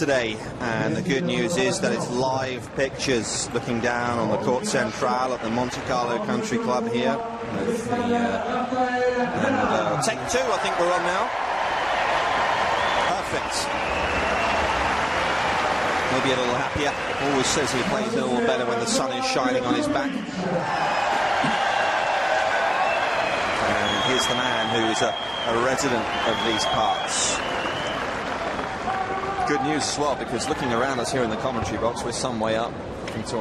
yesterday, and the good news is that it's live pictures looking down on the Court Central at the Monte Carlo Country Club here. With the, take two, I think we're on now. Perfect. He'll be a little happier. Always says he plays a little better when the sun is shining on his back. And here's the man who is a resident of these parts. Good news as well, because looking around us here in the commentary box, we're some way up into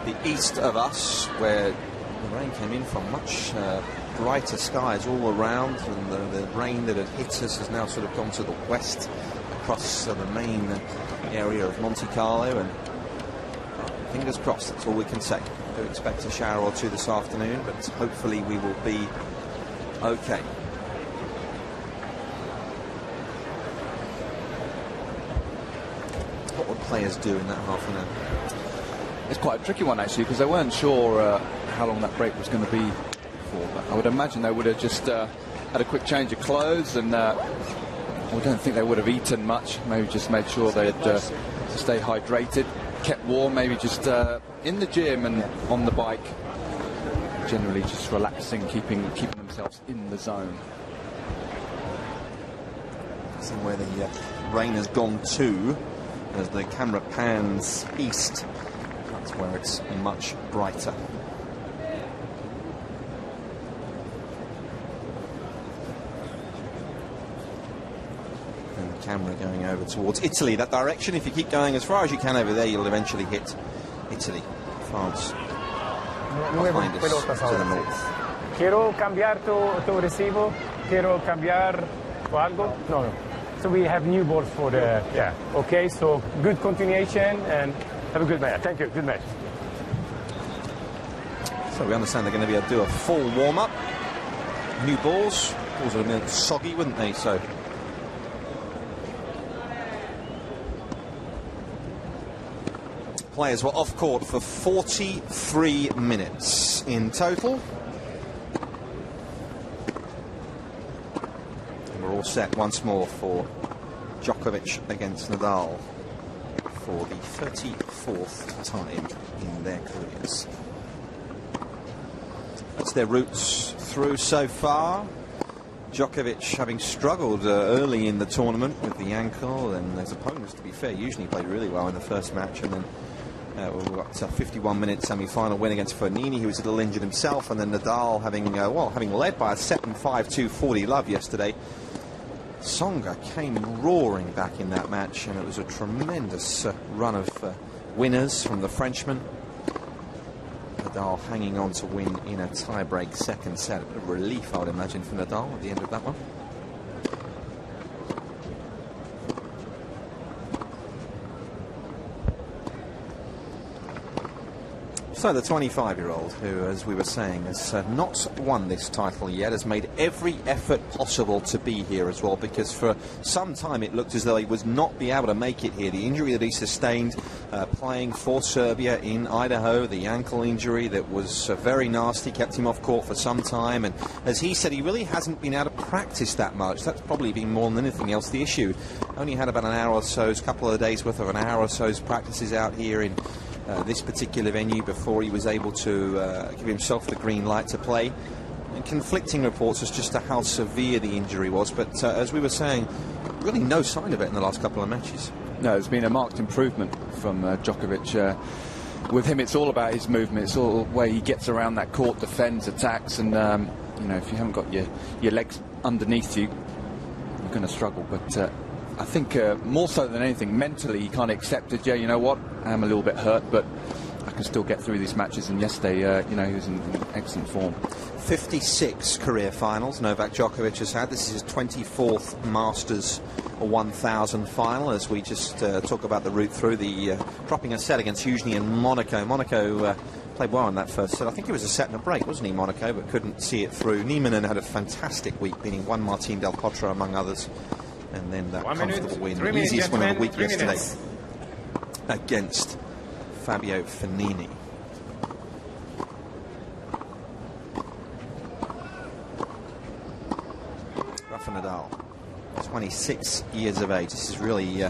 the east of us, where the rain came in from. Much brighter skies all around, and the rain that had hit us has now sort of gone to the west across the main area of Monte Carlo, and fingers crossed, that's all we can say. Do expect a shower or two this afternoon, but hopefully we will be okay. What would players do in that half an hour? It's quite a tricky one, actually, because they weren't sure how long that break was going to be for. But I would imagine they would have just had a quick change of clothes, and I don't think they would have eaten much. Maybe just made sure they'd stay hydrated, kept warm, maybe just in the gym and on the bike, generally just relaxing, keeping themselves in the zone. See where the rain has gone to as the camera pans east. That's where it's much brighter. And the camera going over towards Italy, that direction. If you keep going as far as you can over there, you'll eventually hit Italy. France behind us to the north. Quiero cambiar tu recibo. Quiero cambiar algo. No. So we have new balls for the, yeah. Okay, so good continuation and have a good match. Thank you, good match. So we understand they're going to be able to do a full warm-up. New balls. Balls would have been soggy, wouldn't they? So players were off court for 43 minutes in total. All set once more for Djokovic against Nadal for the 34th time in their careers. That's their routes through so far. Djokovic having struggled early in the tournament with the ankle, and his opponents, to be fair, usually played really well in the first match, and then we've got a 51-minute semi-final win against Fognini, who was a little injured himself, and then Nadal having led by a set and 5-2 40 love yesterday. Tsonga came roaring back in that match, and it was a tremendous run of winners from the Frenchman. Nadal hanging on to win in a tie-break second set. A relief, I would imagine, for Nadal at the end of that one. So the 25-year-old, who, as we were saying, has not won this title yet, has made every effort possible to be here as well, because for some time it looked as though he was not be able to make it here. The injury that he sustained playing for Serbia in Idaho, the ankle injury that was very nasty, kept him off court for some time, and as he said, he really hasn't been able to practice that much. That's probably been more than anything else the issue. Only had about an hour or so's, couple of days worth of an hour or so's practices out here in this particular venue before he was able to give himself the green light to play. And conflicting reports as just to how severe the injury was, but as we were saying, really no sign of it in the last couple of matches. No, there's been a marked improvement from Djokovic. With him, it's all about his movement. It's all the way he gets around that court, defends, attacks, and you know, if you haven't got your legs underneath you, you're going to struggle. But I think more so than anything, mentally he kind of accepted, yeah, you know what, I'm a little bit hurt, but I can still get through these matches. And yesterday, you know, he was in excellent form. 56 career finals Novak Djokovic has had. This is his 24th Masters 1000 final, as we just talk about the route through the dropping a set against Eugenie in Monaco. Monaco played well in that first set. I think it was a set and a break, wasn't he, Monaco, but couldn't see it through. Nieminen had a fantastic week, beating one Martin Del Potro among others. And then that comfortable win, the easiest win of the week yesterday against Fabio Fognini. Rafa Nadal 26 years of age. This is really,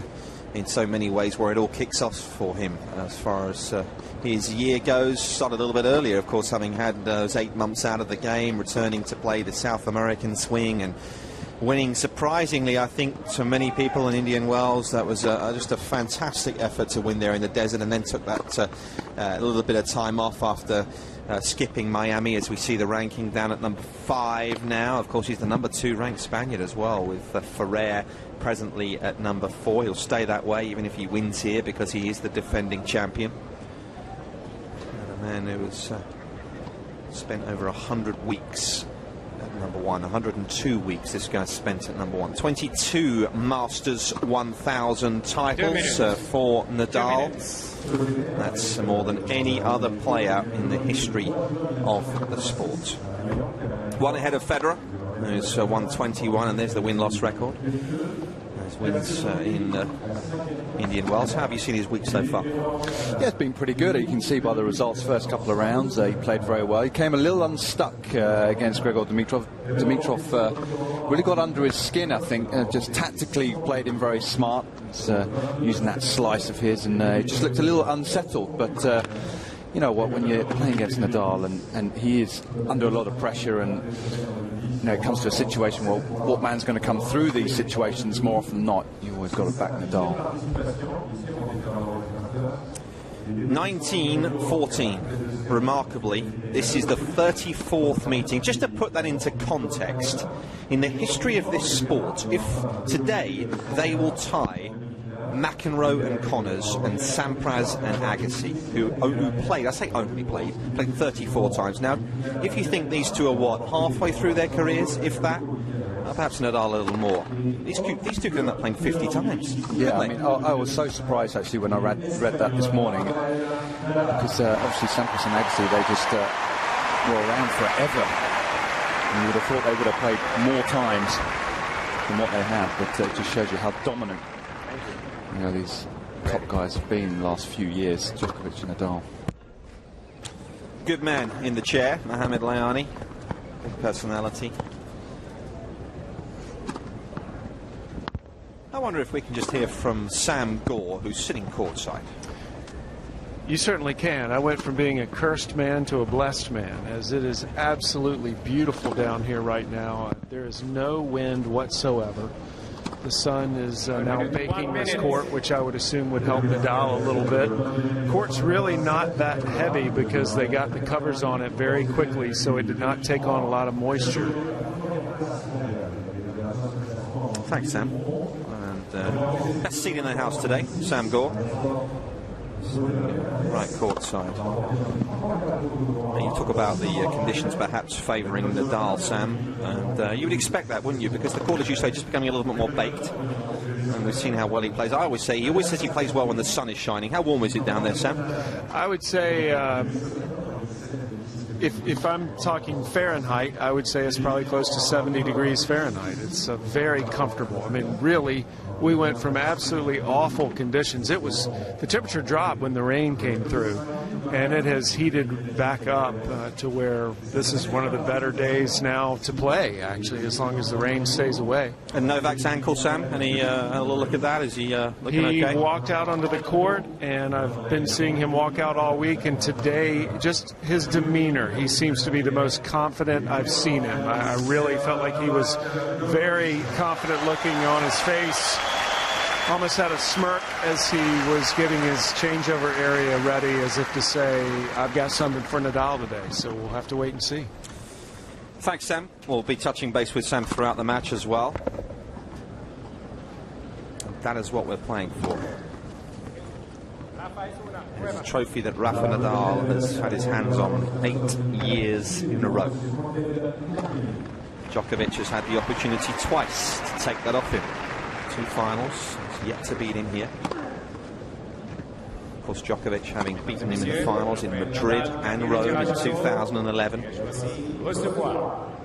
in so many ways, where it all kicks off for him as far as his year goes. Started a little bit earlier, of course, having had those 8 months out of the game, returning to play the South American swing and winning surprisingly, I think, to many people in Indian Wells. That was just a fantastic effort to win there in the desert, and then took that a little bit of time off after skipping Miami, as we see the ranking down at number 5 now. Of course, he's the number 2 ranked Spaniard as well, with Ferrer presently at number 4. He'll stay that way even if he wins here, because he is the defending champion. And a man who has spent over 100 weeks at number 1. 102 weeks this guy spent at number 1. 22 Masters 1000 titles for Nadal. That's more than any other player in the history of the sport. One ahead of Federer, who's 121, and there's the win-loss record. There's wins in Indian Wells. How have you seen his week so far? Yeah, it's been pretty good. You can see by the results, first couple of rounds, he played very well. He came a little unstuck against Grigor Dimitrov. Dimitrov really got under his skin, I think. Just tactically played him very smart. Using that slice of his, and he just looked a little unsettled. But you know what, when you're playing against Nadal, and he is under a lot of pressure, and you know, it comes to a situation where what man's going to come through these situations more often than not, you always got to back Nadal. 1914. Remarkably, this is the 34th meeting. Just to put that into context, in the history of this sport, if today they will tie McEnroe and Connors and Sampras and Agassi, who played, I say only played 34 times. Now, if you think these two are, what, halfway through their careers, if that, perhaps Nadal a little more. These two could end up playing 50 times. Yeah, I mean, I was so surprised actually when I read that this morning, because obviously Sampras and Agassi, they just were around forever. And you would have thought they would have played more times than what they have, but it just shows you how dominant, you know, these top guys have been the last few years, Djokovic and Nadal. Good man in the chair, Mohamed Layani. Big personality. I wonder if we can just hear from Sam Gore, who's sitting courtside. You certainly can. I went from being a cursed man to a blessed man, as it is absolutely beautiful down here right now. There is no wind whatsoever. The sun is now baking this court, which I would assume would help Nadal a little bit. Court's really not that heavy because they got the covers on it very quickly, so it did not take on a lot of moisture. Thanks, Sam. And best seat in the house today, Sam Gore. Right courtside. You talk about the conditions perhaps favouring Nadal, Sam, and you would expect that, wouldn't you? Because the court, as you say, just becoming a little bit more baked, and we've seen how well he plays. He always says he plays well when the sun is shining. How warm is it down there, Sam? I would say, if I'm talking Fahrenheit, I would say it's probably close to 70 degrees Fahrenheit. It's very comfortable. I mean, really, we went from absolutely awful conditions. The temperature dropped when the rain came through, and it has heated back up to where this is one of the better days now to play, actually, as long as the rain stays away. And Novak's ankle, Sam, any a little look at that? Is he looking okay? He walked out onto the court, and I've been seeing him walk out all week, and today, just his demeanor, he seems to be the most confident I've seen him. I really felt like he was very confident looking on his face. Almost had a smirk as he was getting his changeover area ready, as if to say, I've got something for Nadal today, so we'll have to wait and see. Thanks, Sam. We'll be touching base with Sam throughout the match as well. And that is what we're playing for. It's a trophy that Rafa Nadal has had his hands on 8 years in a row. Djokovic has had the opportunity twice to take that off him. 2 finals. Yet to beat him here. Of course, Djokovic having beaten him in the finals in Madrid and Rome in 2011.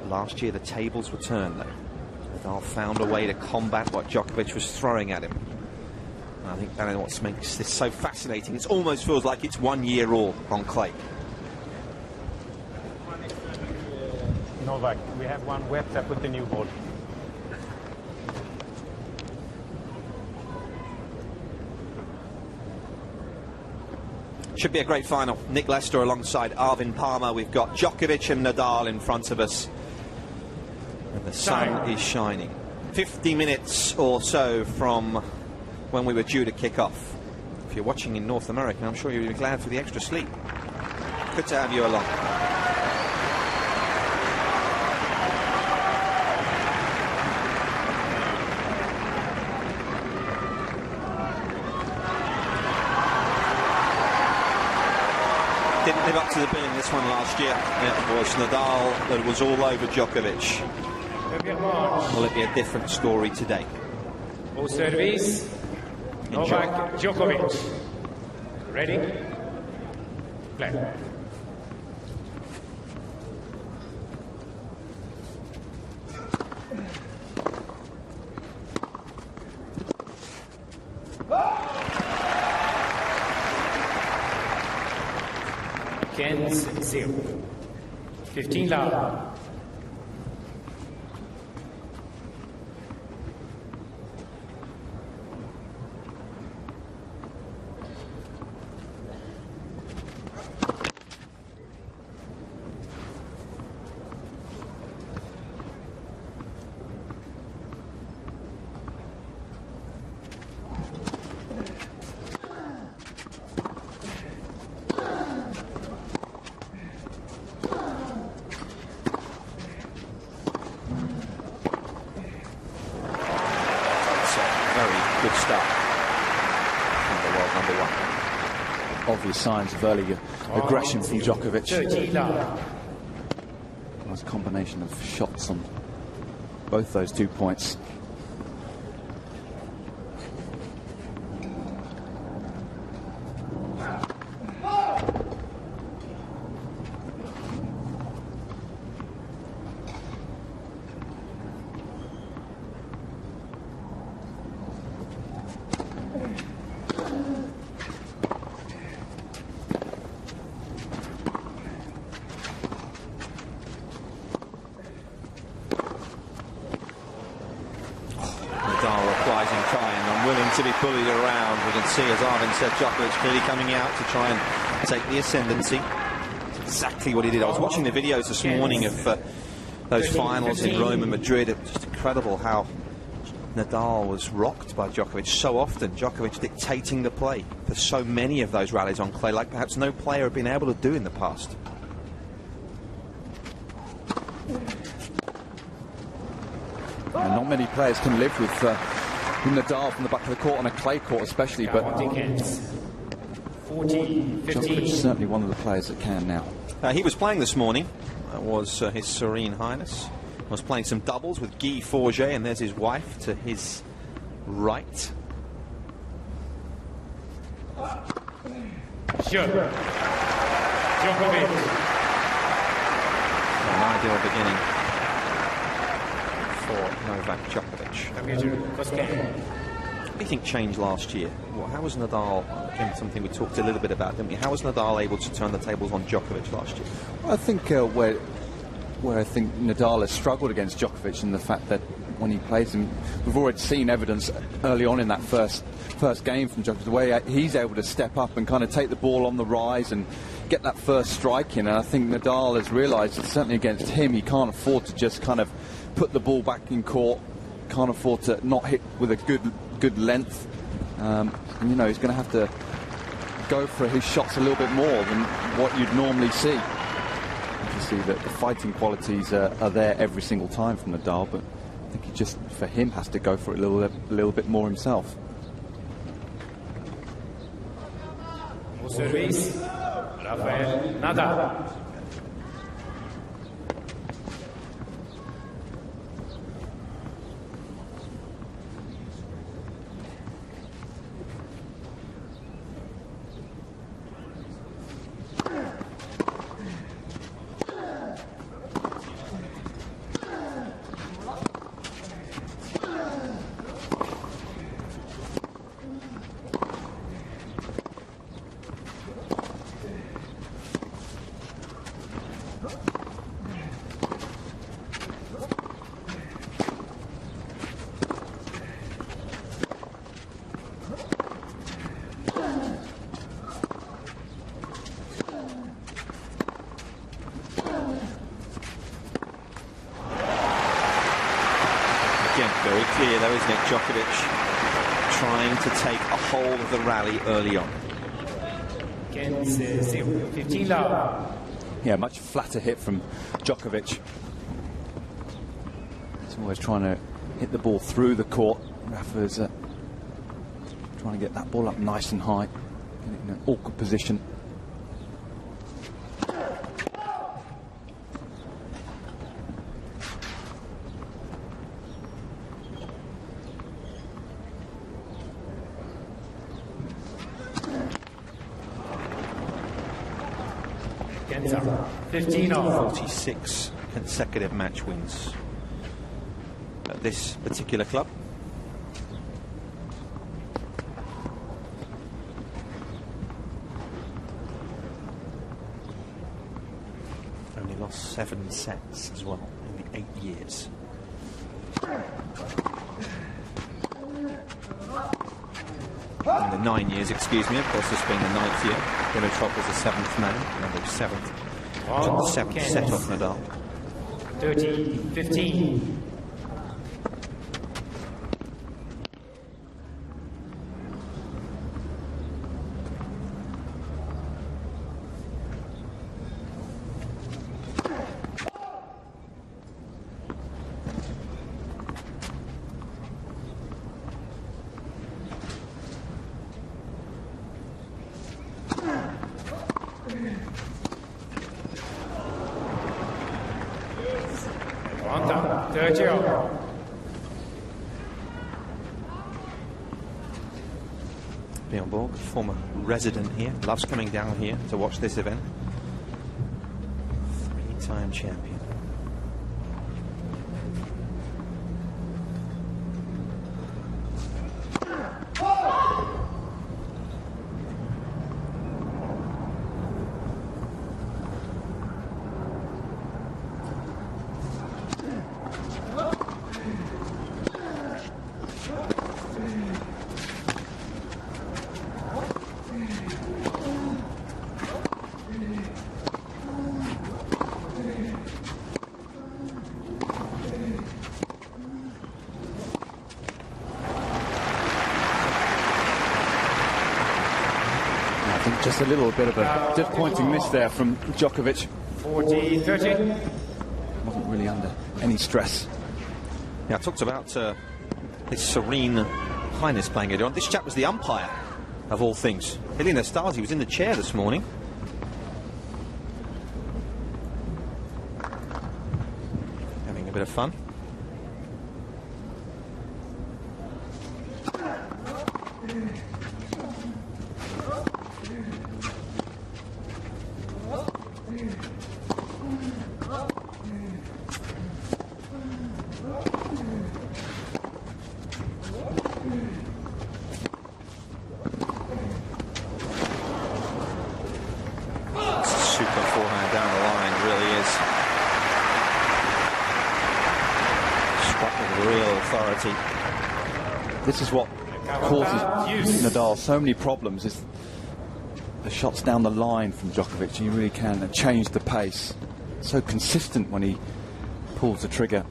Last year the tables were turned though. Nadal found a way to combat what Djokovic was throwing at him. And I think that is what makes this so fascinating. It almost feels like it's 1 year all on clay. Novak, we have one wet tap with the new ball. Should be a great final. Nick Lester alongside Arvin Palmer. We've got Djokovic and Nadal in front of us. And the sun is shining. 50 minutes or so from when we were due to kick off. If you're watching in North America, I'm sure you'll be glad for the extra sleep. Good to have you along. Didn't live up to the billing this one last year. It was Nadal that was all over Djokovic. Will it be a different story today? All service. Novak, Djokovic. Ready? Play. Against 0. 15 love. Obvious signs of early aggression from Djokovic. Nice combination of shots on both those 2 points. To be bullied around. We can see, as Arvin said, Djokovic clearly coming out to try and take the ascendancy. That's exactly what he did. I was watching the videos this morning of those finals in Rome and Madrid. It was just incredible how Nadal was rocked by Djokovic so often. Djokovic dictating the play for so many of those rallies on clay, like perhaps no player had been able to do in the past. And not many players can live with Nadal from the back of the court on a clay court especially, but Djokovic is certainly one of the players that can now. He was playing this morning. That was His Serene Highness. Was playing some doubles with Guy Forget, and there's his wife to his right. Sure. Djokovic. An ideal beginning for Novak Djokovic. What do you think changed last year? How was Nadal, again, something we talked a little bit about, didn't we? How was Nadal able to turn the tables on Djokovic last year? I think where I think Nadal has struggled against Djokovic in the fact that when he plays him, we've already seen evidence early on in that first game from Djokovic, the way he's able to step up and kind of take the ball on the rise and get that first strike in. And I think Nadal has realised that certainly against him, he can't afford to just kind of put the ball back in court, can't afford to not hit with a good length. And, you know, he's going to have to go for his shots a little bit more than what you'd normally see. You see that the fighting qualities are there every single time from Nadal, but I think he just, for him, has to go for it a little bit more himself. Service. Rafael. Nadal. isn't it? Djokovic trying to take a hold of the rally early on. 15 love. Yeah, much flatter hit from Djokovic. He's always trying to hit the ball through the court. Rafa's trying to get that ball up nice and high, in an awkward position. Kenza, 15 off. 46 consecutive match wins at this particular club. Only lost 7 sets as well in the 8 years. In the 9 years, excuse me, of course, this being the 9th year. Dimitrov was the 7th man, and the 7th. Took the 7th set off Nadal. 13, 15. Bjorn Borg, former resident here, loves coming down here to watch this event. 3-time champion. Just a little bit of a disappointing miss there from Djokovic. 40, 30. Wasn't really under any stress. Yeah, I talked about his serene highness playing it on. This chap was the umpire, of all things. Helena Stasi was in the chair this morning. Having a bit of fun. This is what causes Nadal so many problems, is the shots down the line from Djokovic. He really can change the pace. So consistent when he pulls the trigger.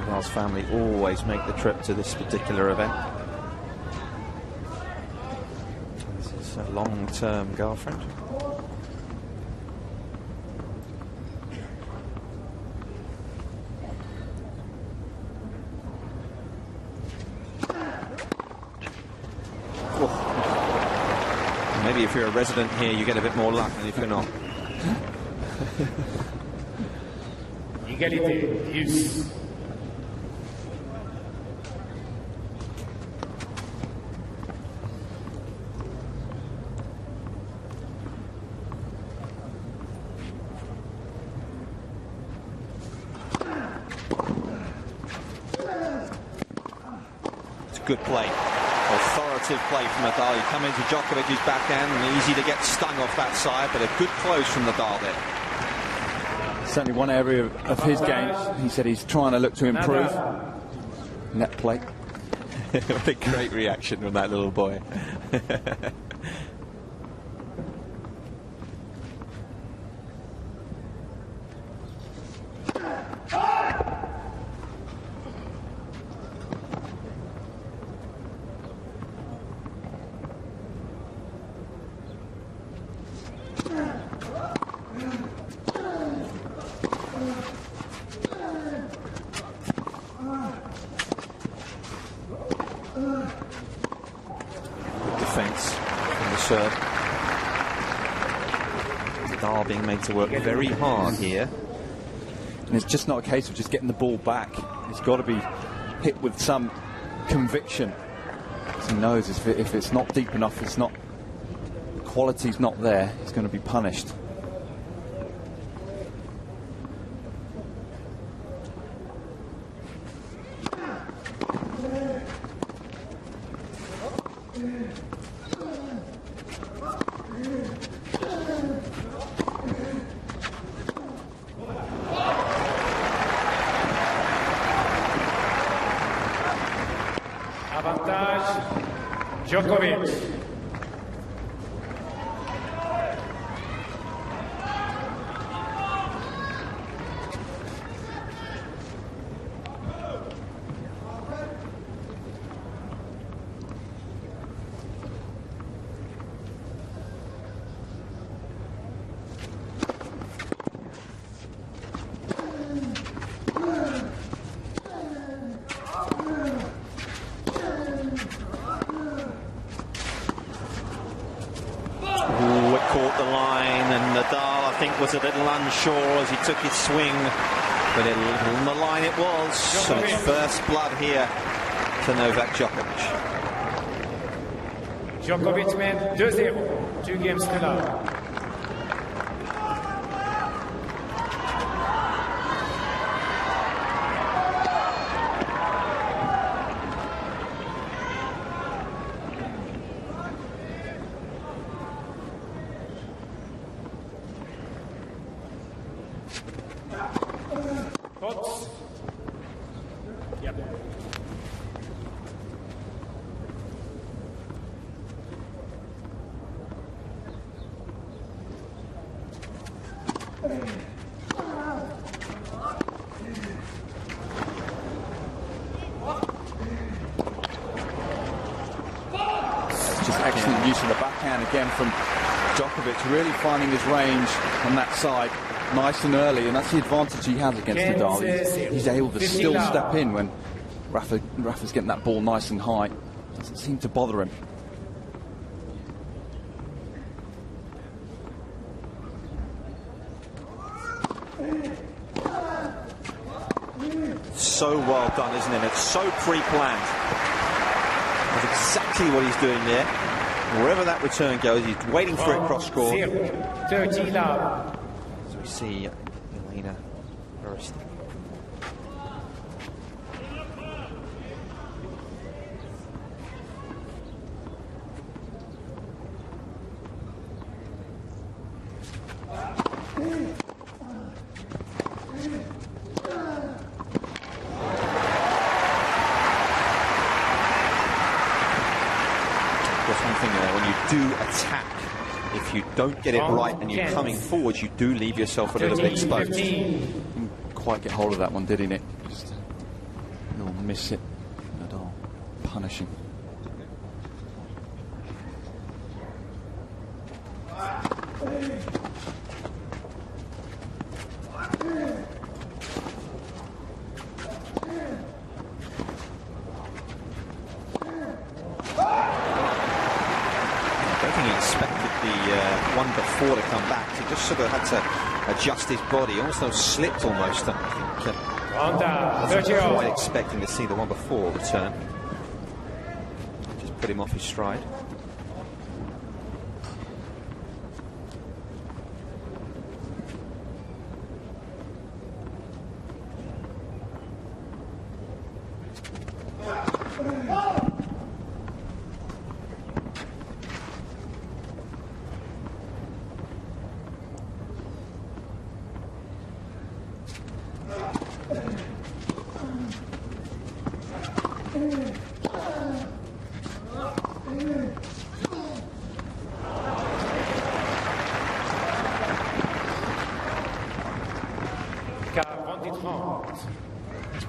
Nadal's family always make the trip to this particular event. This is a long-term girlfriend. Oh. Maybe if you're a resident here, you get a bit more luck than if you're not. Égalité, use. good play. Authoritative play from Nadal. You come into Djokovic's backhand and easy to get stung off that side, but a good close from Nadal there. Certainly one area of his game, he said he's trying to look to improve. Net play. What a great reaction from that little boy. Defense from the serve. Nadal being made to work very hard here. And it's just not a case of just getting the ball back. It's got to be hit with some conviction. He knows if it's not deep enough, it's not, quality's not there, he's going to be punished. Avantage, Djokovic. Caught the line, and Nadal, I think, was a little unsure as he took his swing, but on the line it was. So it's first blood here to Novak Djokovic. Djokovic mène 2-0. 2 games to love. Thoughts? Yep. Just excellent use of the backhand again from Djokovic, really finding his range on that side nice and early, and that's the advantage he has against Nadal. He's able to still step in when Rafa's getting that ball nice and high. Doesn't seem to bother him. So well done, isn't it? It's so pre-planned. That's exactly what he's doing there. Wherever that return goes, he's waiting for it cross court. 30 love. So we see Elena first. One thing when you do attack, if you don't get it right and you're coming forward, you do leave yourself a little bit exposed. Didn't quite get hold of that one, did he, Nick? Just a little miss it. Nadal punishing. One before to come back. He just sort of had to adjust his body. Also slipped almost. I think wasn't quite expecting to see the one before return. Just put him off his stride.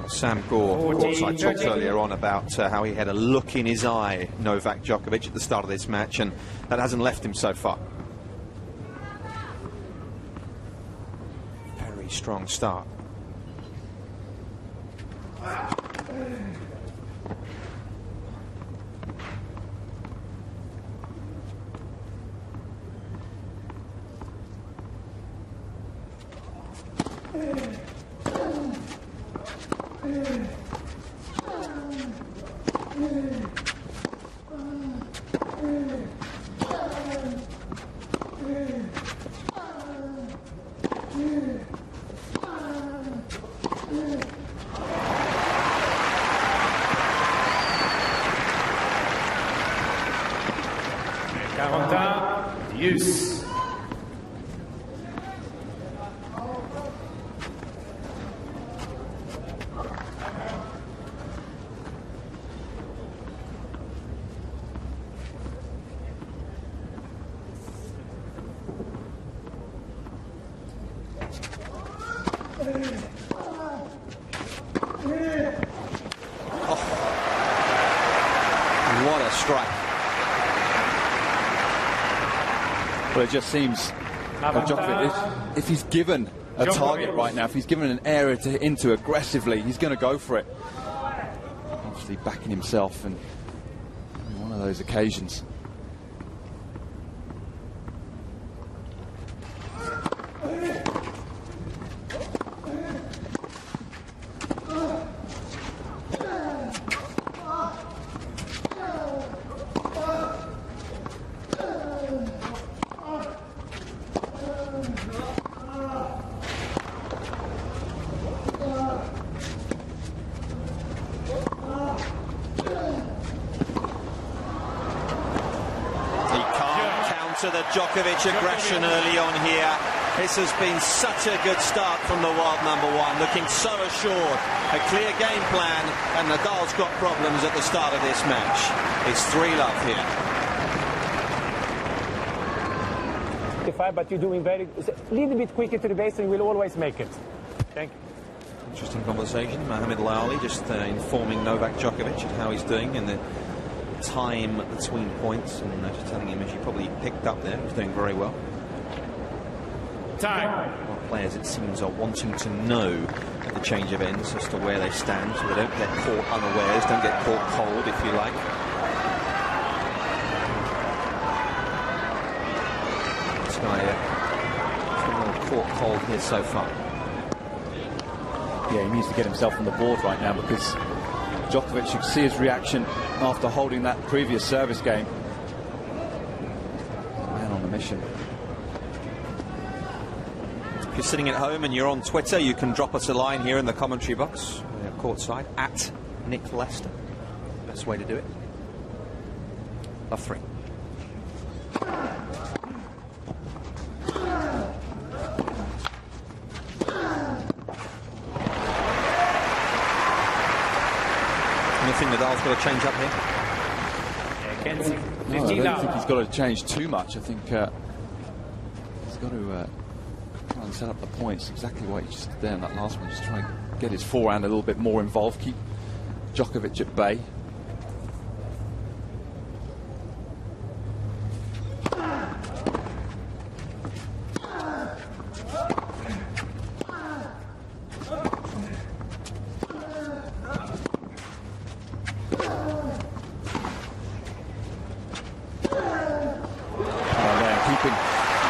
Sam Gore, of course, I talked earlier on about how he had a look in his eye, Novak Djokovic, at the start of this match, and that hasn't left him so far. Very strong start. Use. What a strike. Well, it just seems Djokovic, if he's given a target right now, if he's given an area to hit into aggressively, he's going to go for it. Obviously backing himself, and one of those occasions. The Djokovic aggression early on here. This has been such a good start from the world number one, looking so assured. A clear game plan, and Nadal's got problems at the start of this match. It's 3-love here. But you're doing very a little bit quicker to the base, and you will always make it. Thank you. Interesting conversation. Mohamed Laali just informing Novak Djokovic of how he's doing in the time between points, and just telling him, as you probably picked up there, he's doing very well. Time. Well, players, it seems, are wanting to know at the change of ends as to where they stand, so they don't get caught unawares, don't get caught cold, if you like. This guy has been a little caught cold here so far. Yeah, he needs to get himself on the board right now, because Djokovic, you can see his reaction after holding that previous service game. Man on a mission. If you're sitting at home and you're on Twitter, you can drop us a line here in the commentary box, courtside, at Nick Lester. Best way to do it. Love 3. Anything Nadal's got to change up here? No, I don't think he's got to change too much. I think he's got to try and set up the points exactly what he just did there in that last one. Just try and get his forehand a little bit more involved, keep Djokovic at bay.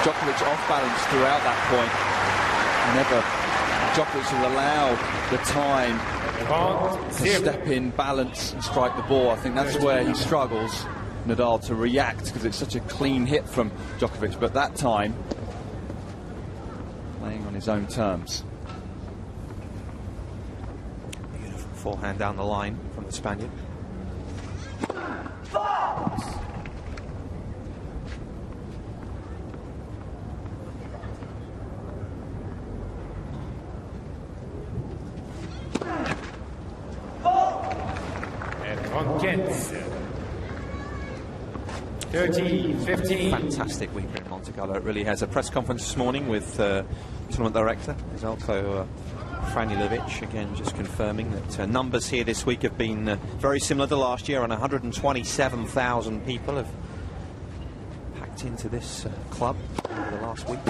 Djokovic off balance throughout that point. Never Djokovic will allow the time to step in, balance and strike the ball. I think that's where he struggles, Nadal, to react, because it's such a clean hit from Djokovic, but that time playing on his own terms. Beautiful forehand down the line from the Spaniard. on Kent. 30-15. Fantastic week here in Monte Carlo. It really has. A press conference this morning with tournament director Zalko Franilovic, again just confirming that numbers here this week have been very similar to last year, and 127,000 people have packed into this club over the last week.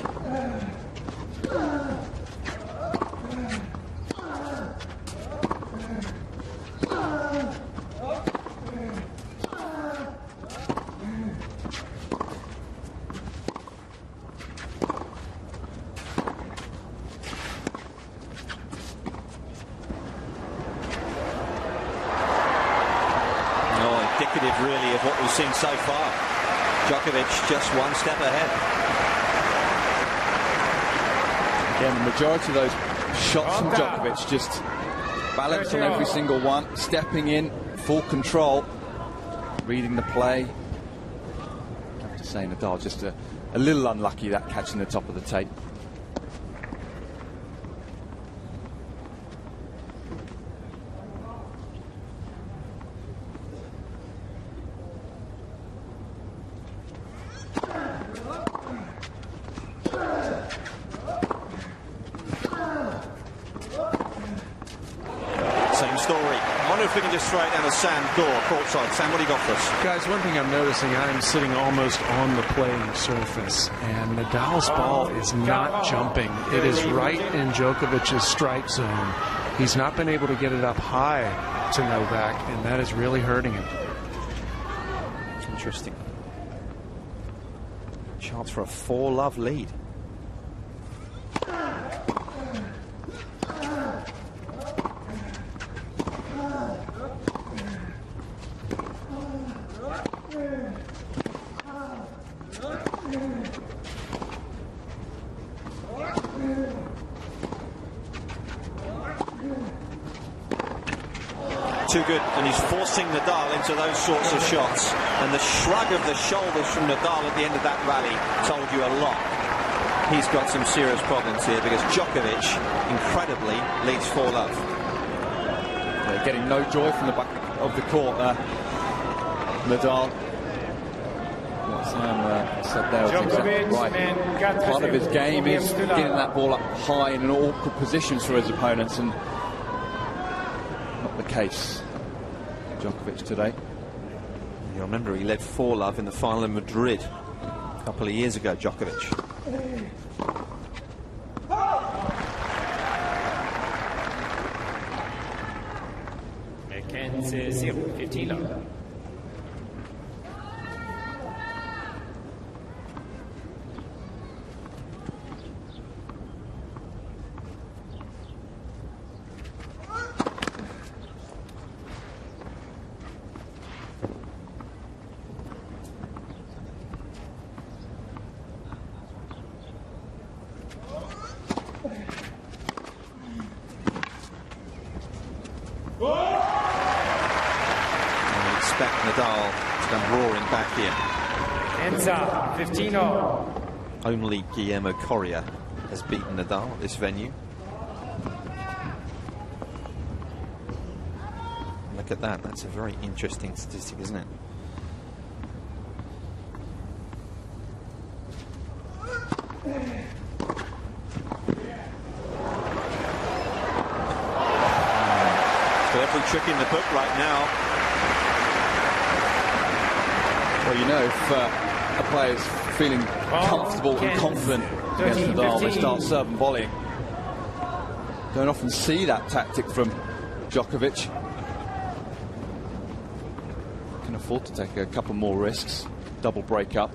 Indicative really of what we've seen so far. Djokovic just one step ahead. Again, the majority of those shots from Djokovic just balance on every single one, stepping in, full control, reading the play. I have to say, Nadal just a little unlucky that catching the top of the tape. If we can just throw it down to Sam Gore, courtside. Sam, what do you got for us? Guys, one thing I'm noticing, I'm sitting almost on the playing surface, and Nadal's ball is not jumping. It is right in Djokovic's strike zone. He's not been able to get it up high to Novak, and that is really hurting him. Interesting. Chance for a 4-love lead. Too good, and he's forcing Nadal into those sorts of shots, and the shrug of the shoulders from Nadal at the end of that rally told you a lot. He's got some serious problems here because Djokovic incredibly leads 4-love. Getting no joy from the back of the court there. Nadal, what Sam said there was exactly right. Part of his game is getting that ball up high in awkward positions for his opponents, and not the case Djokovic today. You remember he led 4-love in the final in Madrid a couple of years ago, Djokovic. Kent 0-15. Expect Nadal to come roaring back here. Enza 15. Only Guillermo Coria has beaten Nadal at this venue. Look at that. That's a very interesting statistic, isn't it? Every trick in the book right now. Well, you know, if a player's feeling comfortable and confident against Nadal, they start serving volleying. Don't often see that tactic from Djokovic. Can afford to take a couple more risks. Double break up.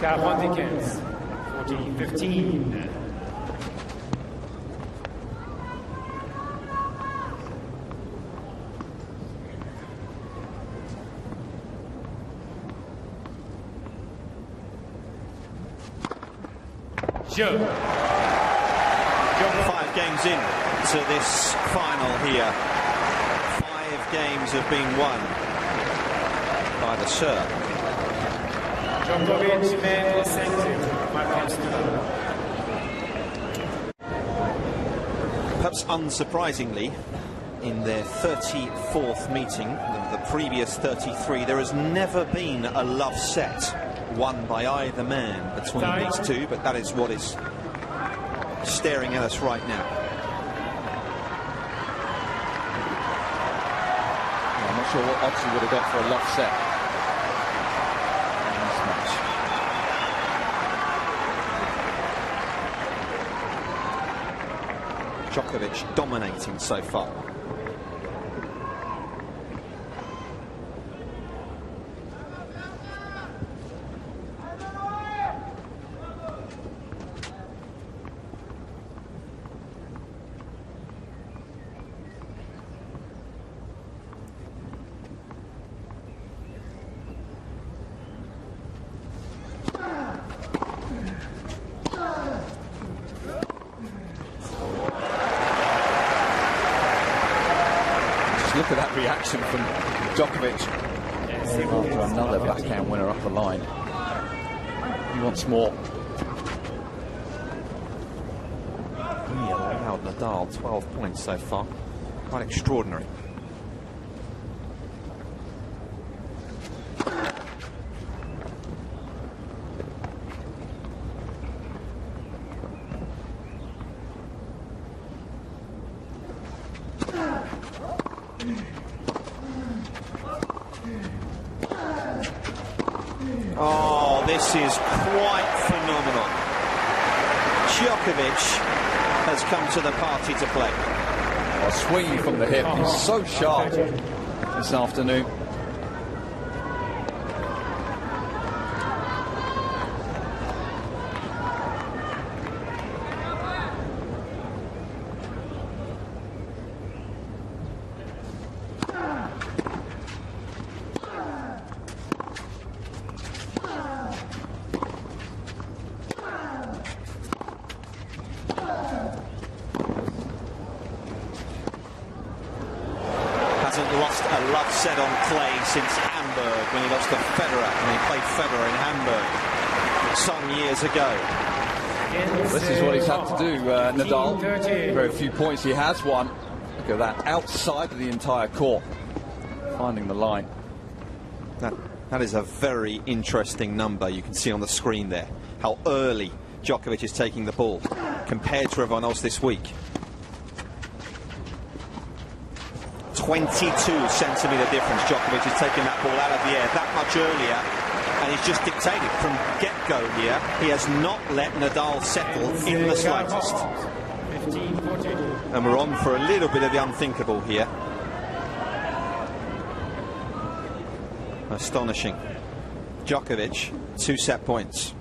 Carlo 14-15. Joe. 5 games in to this final here. 5 games have been won by the Serb. Djokovic and Perhaps unsurprisingly, in their 34th meeting, the previous 33, there has never been a love set won by either man between these two, but that is what is staring at us right now. I'm not sure what odds he would have got for a love set in this match. Djokovic dominating so far. Look at that reaction from Djokovic after another backhand winner up the line. He wants more. He allowed Nadal 12 points so far. Quite extraordinary. Oh, this is quite phenomenal. Djokovic has come to the party to play. A swing from the hip. He's so sharp this afternoon. Hasn't lost a love set on clay since Hamburg, when he lost to Federer, when he played Federer in Hamburg some years ago. This is what he's had to do, Nadal. Very few points he has won. Look at that, outside of the entire court, finding the line. That is a very interesting number you can see on the screen there. How early Djokovic is taking the ball compared to everyone else this week. 22 centimetre difference. Djokovic is taking that ball out of the air that much earlier, and he's just dictated from get-go here. He has not let Nadal settle in the slightest. And we're on for a little bit of the unthinkable here. Astonishing. Djokovic, 2 set points.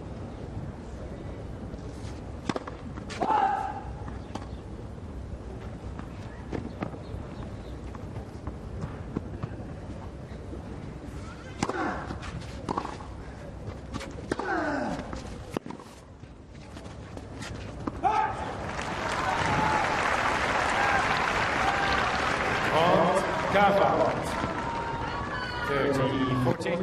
Carlo, 30-14.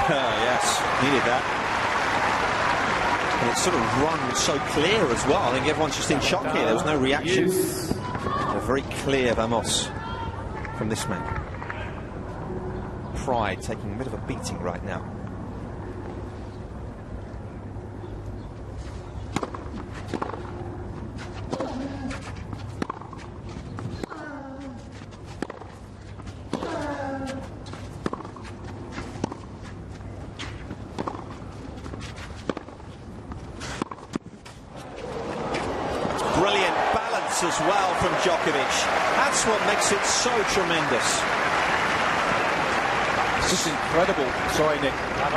Yes, needed that. And it's sort of run so clear as well. I think everyone's just in shock here. There was no reaction. A very clear vamos from this man. Pride taking a bit of a beating right now. As well from Djokovic. That's what makes it so tremendous. It's just incredible. Sorry, Nick.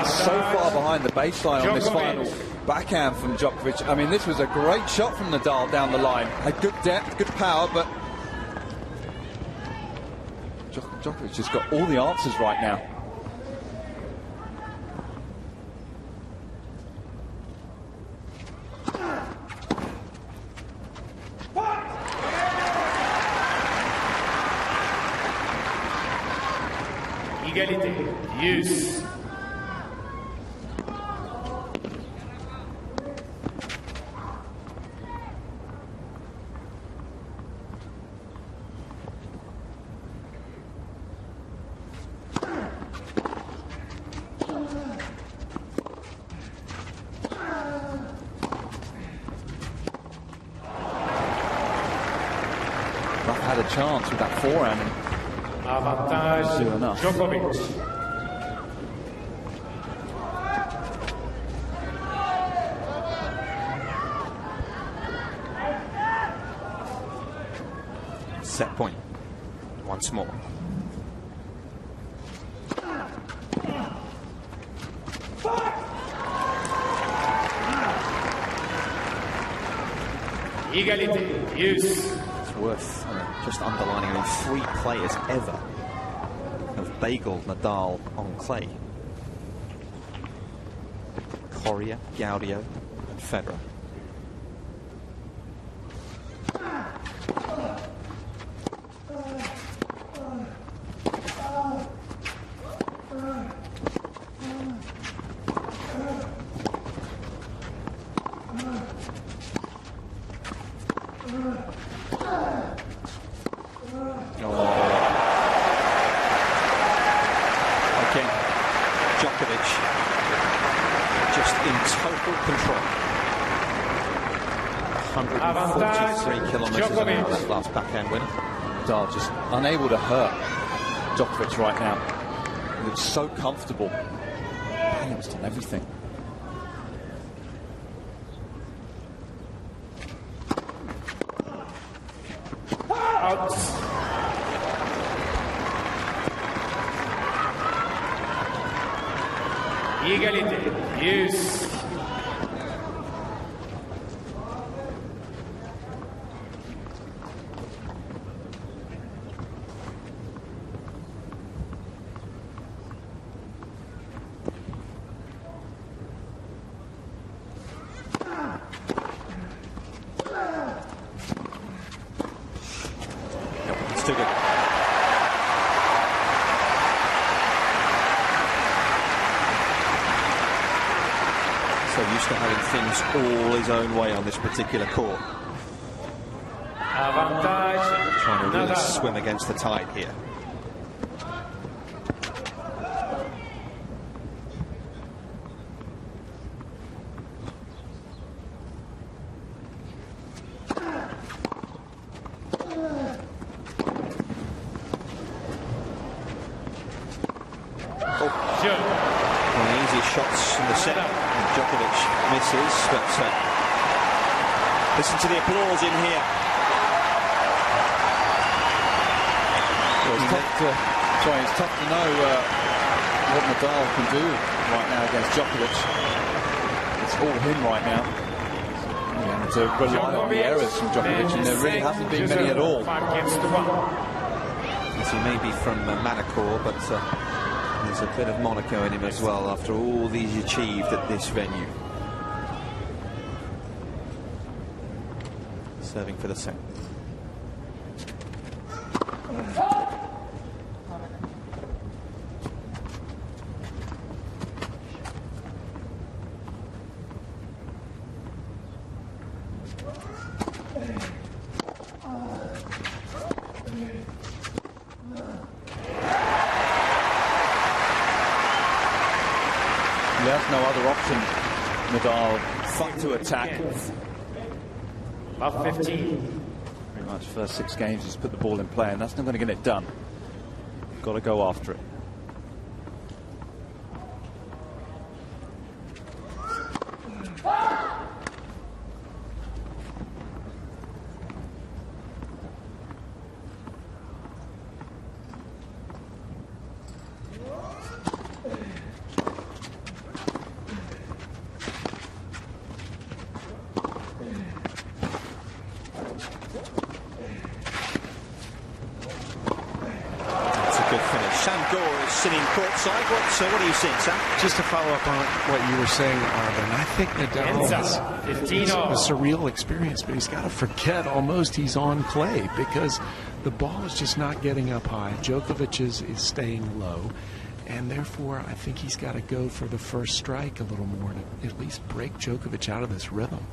So far behind the baseline on this final backhand from Djokovic. I mean, this was a great shot from Nadal down the line. Had good depth, good power, but Djokovic has got all the answers right now. Égalité. Use. Rafa had a chance with that forehand. Avantage Enough. Djokovic. Set point. Once more. Égalité. Use. It's worth just underlining, I mean, 3 players ever have bageled Nadal on clay. Coria, Gaudio and Federer. Again, Djokovic just in total control. 143 kilometres an hour, that last backhand win. Nadal just unable to hurt Djokovic right now. He looks so comfortable. Balanced on everything. Out. Égalité. Use. It's too good. So used to having things all his own way on this particular court. Avantage Trying to really Nadal. swim against the tide here. Jeu. One of the easiest shots in the set. And Djokovic misses, but listen to the applause in here. Well, it's tough to know what Nadal can do right now against Djokovic. It's all him right now. Yeah, to rely on the errors from Djokovic, and there really hasn't been many at all. 5 games to 1. As he may be from Manacor, but there's a bit of Monaco in him as well after all these achieved at this venue. Serving for the set. There's no other option, Nadal, but to attack. Love 15. Pretty much first 6 games, he's put the ball in play, and that's not going to get it done. Got to go after it. Good finish. Sam Gore is sitting courtside. What are you seeing, Sam? Just to follow up on what you were saying, Arvin, I think Nadal has a surreal experience, but he's got to forget almost he's on clay because the ball is just not getting up high. Djokovic is staying low, and therefore I think he's got to go for the first strike a little more to at least break Djokovic out of this rhythm.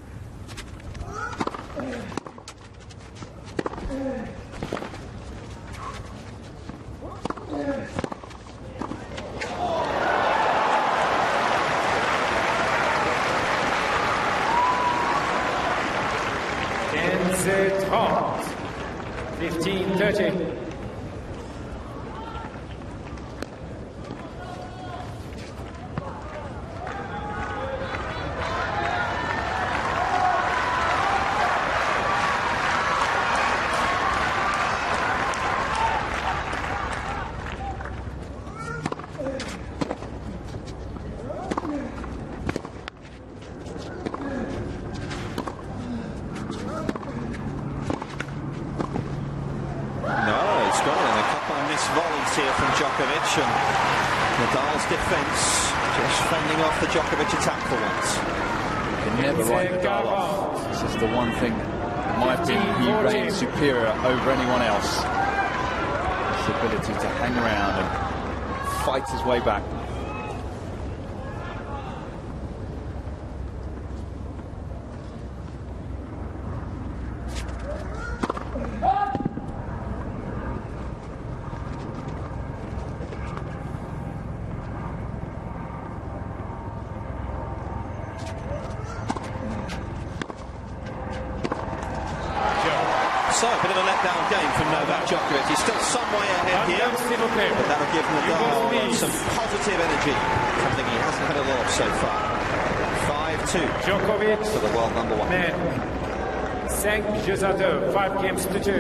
It's hot. 15-30. Here from Djokovic, and Nadal's defence just fending off the Djokovic attack for once. You can never write Nadal off. This is the one thing, in my opinion, he reigns superior over anyone else. His ability to hang around and fight his way back. So, a bit of a letdown game from Novak Djokovic. He's still some way ahead here, but that'll give Nadal some positive energy, something he hasn't had a lot of so far. 5-2 Djokovic for the world number one. Men. 5 jeux à 2, 5 games to 2.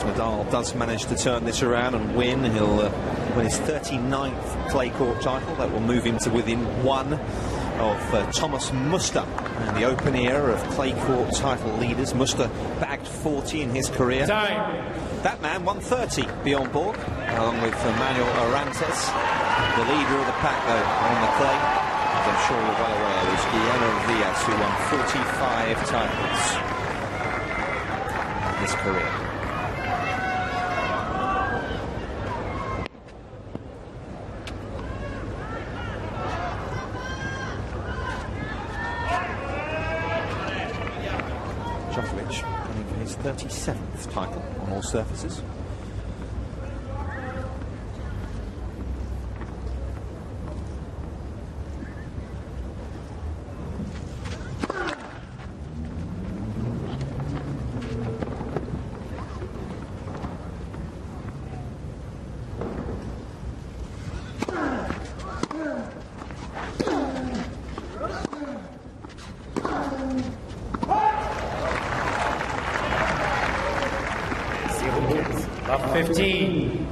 Nadal does manage to turn this around and win. He'll win his 39th clay court title. That will move him to within one of Thomas Muster and the open era of clay court title leaders. Muster bagged 40 in his career. Time. That man won 30 beyond board, along with Manuel Orantes. The leader of the pack, though, on the clay, as I'm sure you're well aware, is Guillermo Diaz, who won 45 titles in his career. Djokovic running for his 37th title on all surfaces. Love 15.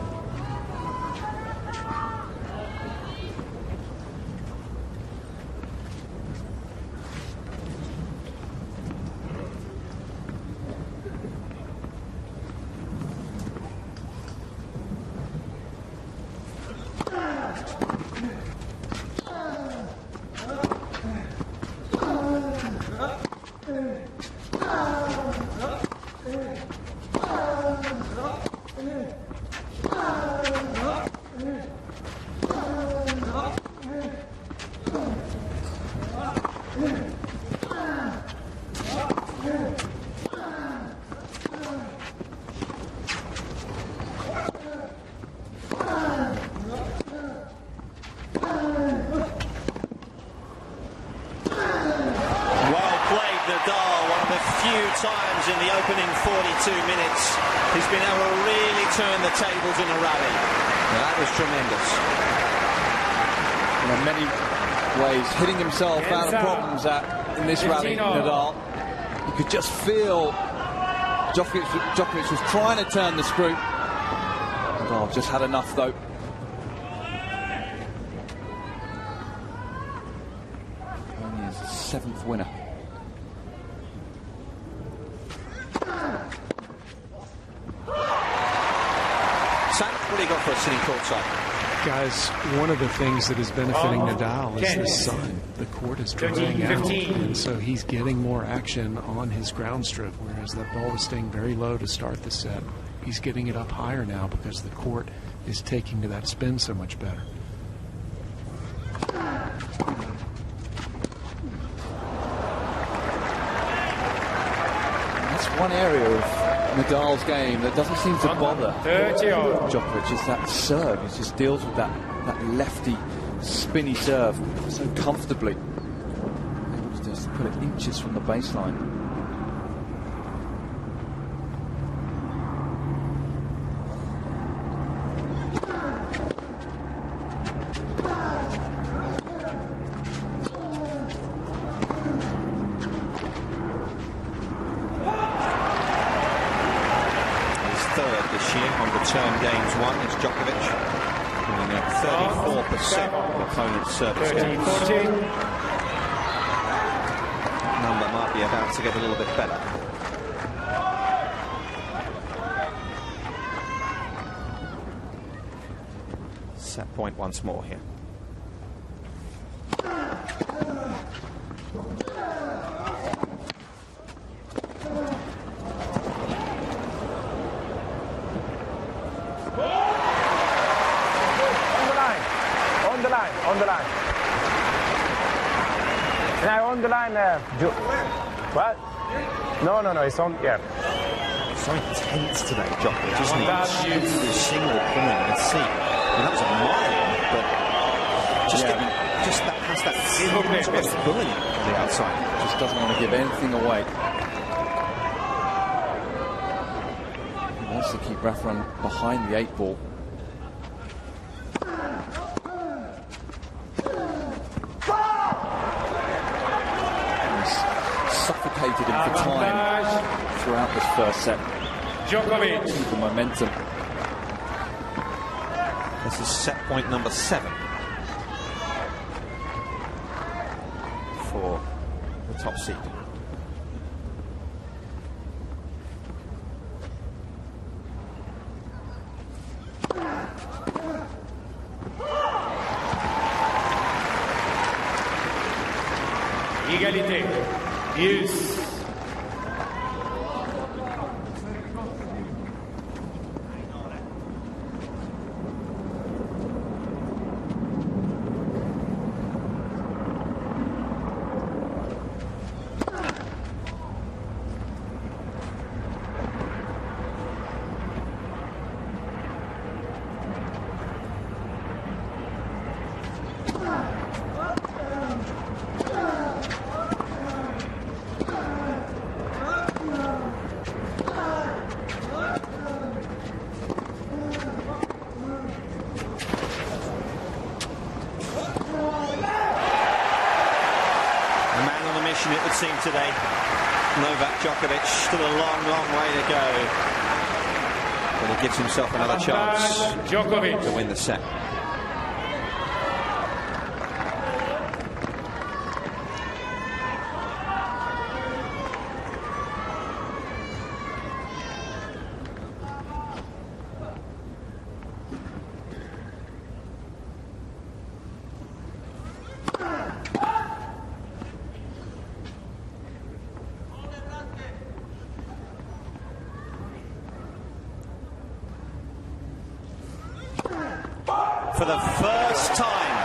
Times in the opening 42 minutes he's been able to really turn the tables in a rally. That was tremendous. In many ways hitting himself out of problems in this rally, Nadal. You could just feel Djokovic was trying to turn the screw. Nadal just had enough though. Only his 7th winner sitting courtside. Guys, one of the things that is benefiting Nadal is the sun. The court is drying out, and so he's getting more action on his ground stroke, whereas that ball was staying very low to start the set. He's getting it up higher now because the court is taking to that spin so much better. That's one area of Nadal's game that doesn't seem to bother Djokovic, is that serve. He just deals with that lefty, spinny serve so comfortably. Able to just put it inches from the baseline. Turn games won is Djokovic, winning at 34% of opponent's service games. Number might be about to get a little bit better. Set point once more here. On the line. Now on the line. What? No, it's on. Yeah. So intense today, Djokovic, isn't he? Shoots a single point. Let's see. That was a mile, but just that has that almost bullying on the outside. Just doesn't want to give anything away. He wants to keep Rafael behind the 8 ball. Suffocated him for time throughout this first set. Djokovic. The momentum. This is set point number 7 for the top seed. Égalité. Use. It would seem today. Novak Djokovic, still a long way to go. But he gives himself another chance to win the set. For the first time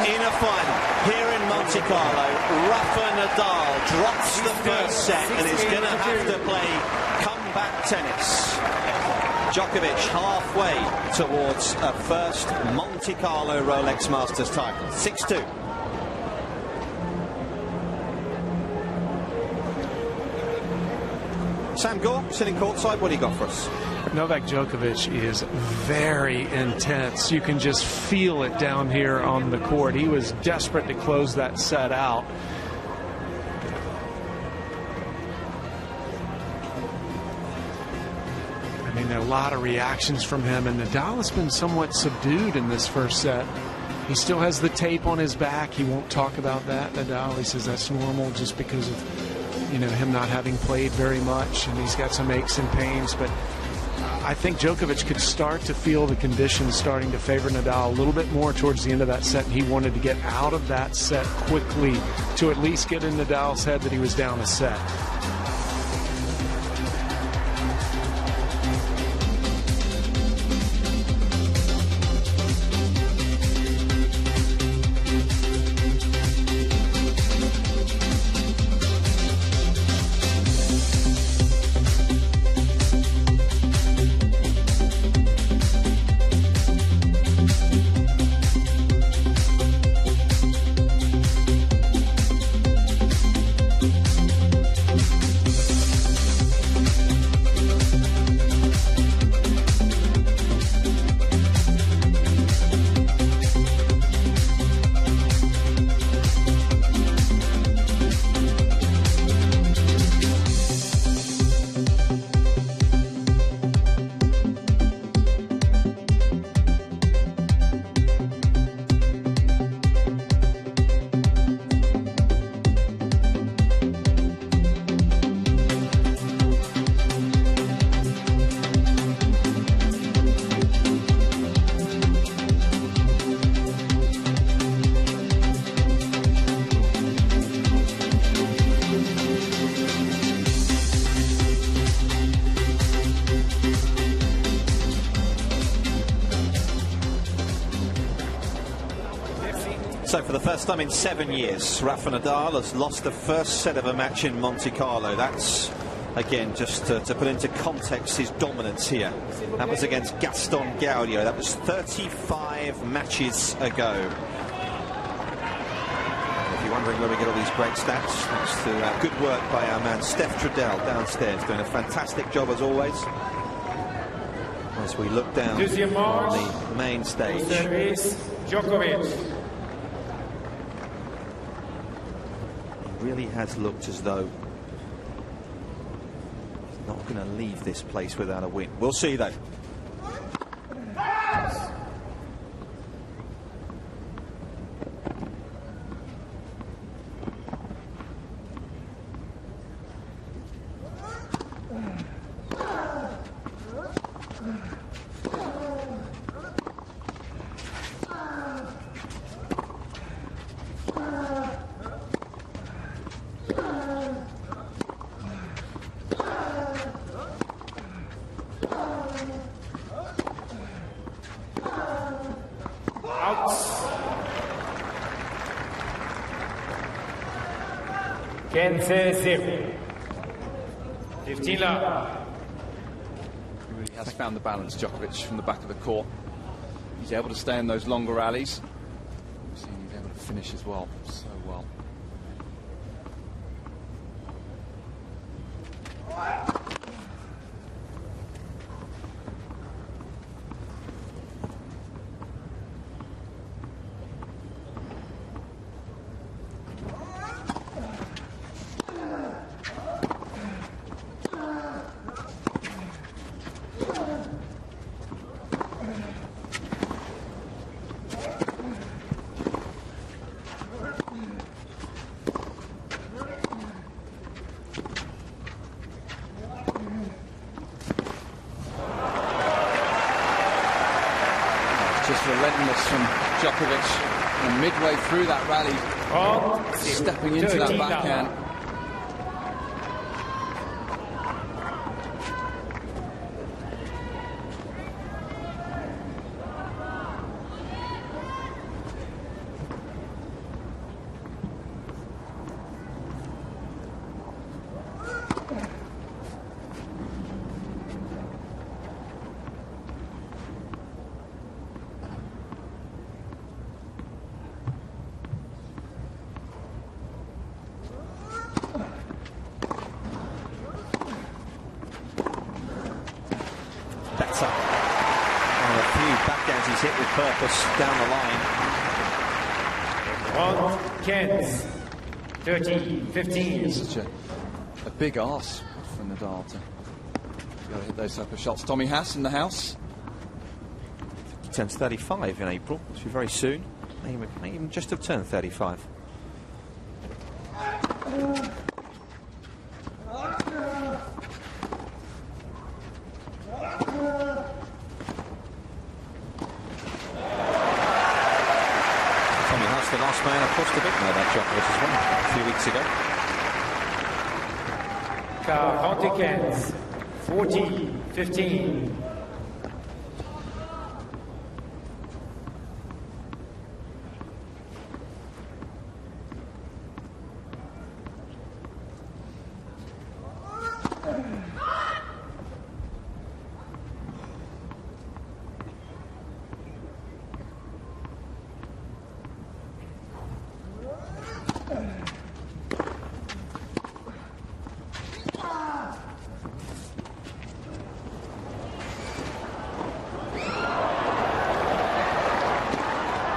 in a final here in Monte Carlo, Rafael Nadal drops the first set and is going to have to play comeback tennis. Djokovic halfway towards a first Monte Carlo Rolex Masters title. 6-2. Sam Gore, sitting courtside, what do you got for us? Novak Djokovic is very intense. You can just feel it down here on the court. He was desperate to close that set out. I mean, a lot of reactions from him, and Nadal has been somewhat subdued in this first set. He still has the tape on his back. He won't talk about that, Nadal. He says that's normal just because of, you know, him not having played very much, and he's got some aches and pains, but I think Djokovic could start to feel the conditions starting to favor Nadal a little bit more towards the end of that set, and he wanted to get out of that set quickly to at least get in Nadal's head that he was down a set. So for the first time in 7 years, Rafa Nadal has lost the first set of a match in Monte Carlo. That's, again, just to put into context his dominance here. That was against Gaston Gaudio. That was 35 matches ago. If you're wondering where we get all these great stats, thanks to good work by our man Steph Trudell downstairs, doing a fantastic job as always. As we look down on the main stage. Djokovic. Really has looked as though he's not going to leave this place without a win. We'll see though. He really has found the balance, Djokovic, from the back of the court. He's able to stay in those longer rallies. He's able to finish as well, so well. Just relentless from Djokovic, and midway through that rally, stepping into that backhand. Better. And a few backhands he's hit with purpose down the line. 13-15. Such a big ask for Nadal to go hit those type of shots. Tommy Haas in the house. He turns 35 in April, which will be very soon. May even just have turned 35. was the last man, of course, to beat Novak Djokovic as well a few weeks ago. 40-15.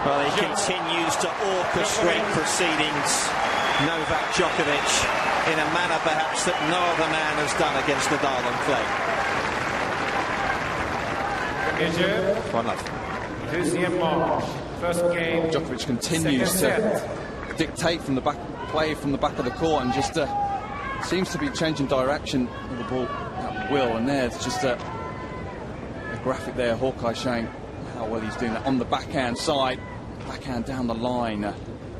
Well, he continues to orchestrate proceedings, Novak Djokovic, in a manner perhaps that no other man has done against Nadal on clay. 1-0. Deuxième match. First game. Djokovic continues to dictate from the back, play from the back of the court, and just seems to be changing direction of the ball at will. And there's just a graphic there, Hawkeye showing how well he's doing that on the backhand side, backhand down the line.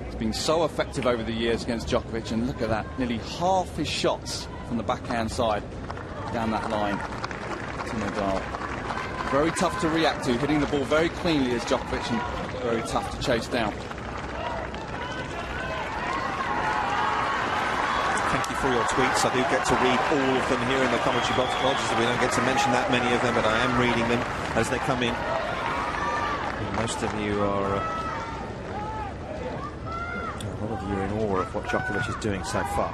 It's been so effective over the years against Djokovic, and look at that, nearly half his shots from the backhand side down that line to Nadal. Very tough to react to, hitting the ball very cleanly as Djokovic, and very tough to chase down. Thank you for your tweets. I do get to read all of them here in the commentary box. Apologies that we don't get to mention that many of them, but I am reading them as they come in. And most of you are, a lot of you are in awe of what Djokovic is doing so far.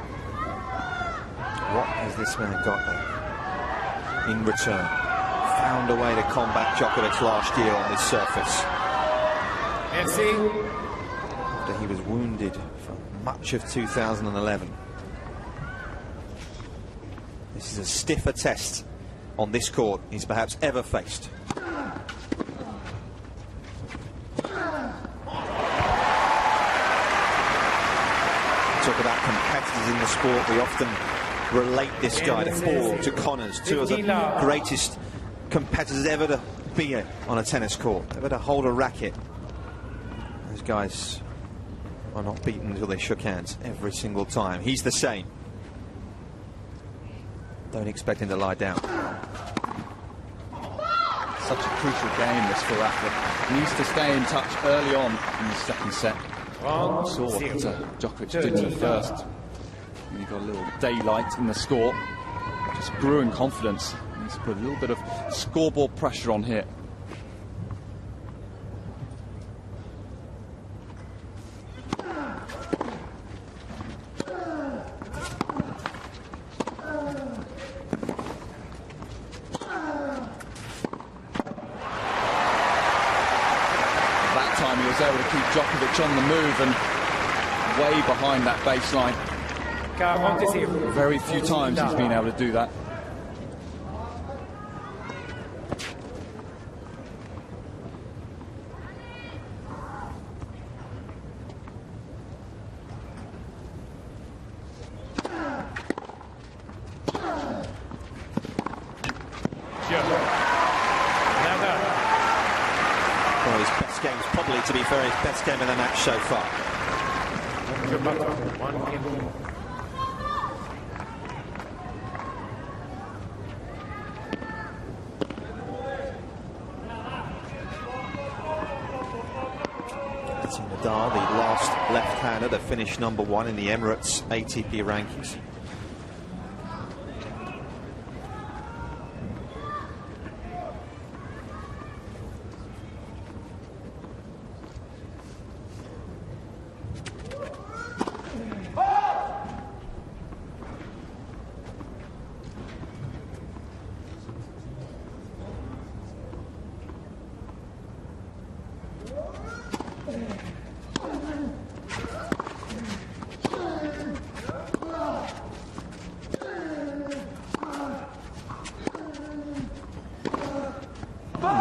What has this man got in return? Found a way to combat Djokovic last year on this surface. After he was wounded for much of 2011. This is as stiff a test on this court he's perhaps ever faced. Talk about competitors in the sport. We often relate this guy to Paul, to Connors, two of the greatest competitors ever to be on a tennis court, ever to hold a racket. Those guys are not beaten until they shook hands every single time. He's the same. Don't expect him to lie down. Such a crucial game, this for Rafa. He needs to stay in touch early on in the second set. Saw what Djokovic did in the first. And he got a little daylight in the score. Just brewing confidence. He needs to put a little bit of scoreboard pressure on here. Able to keep Djokovic on the move and way behind that baseline. Very few times he's been able to do that. To be fair, his best game of the match so far. It's Nadal, the last left-hander to finish #1 in the Emirates ATP rankings.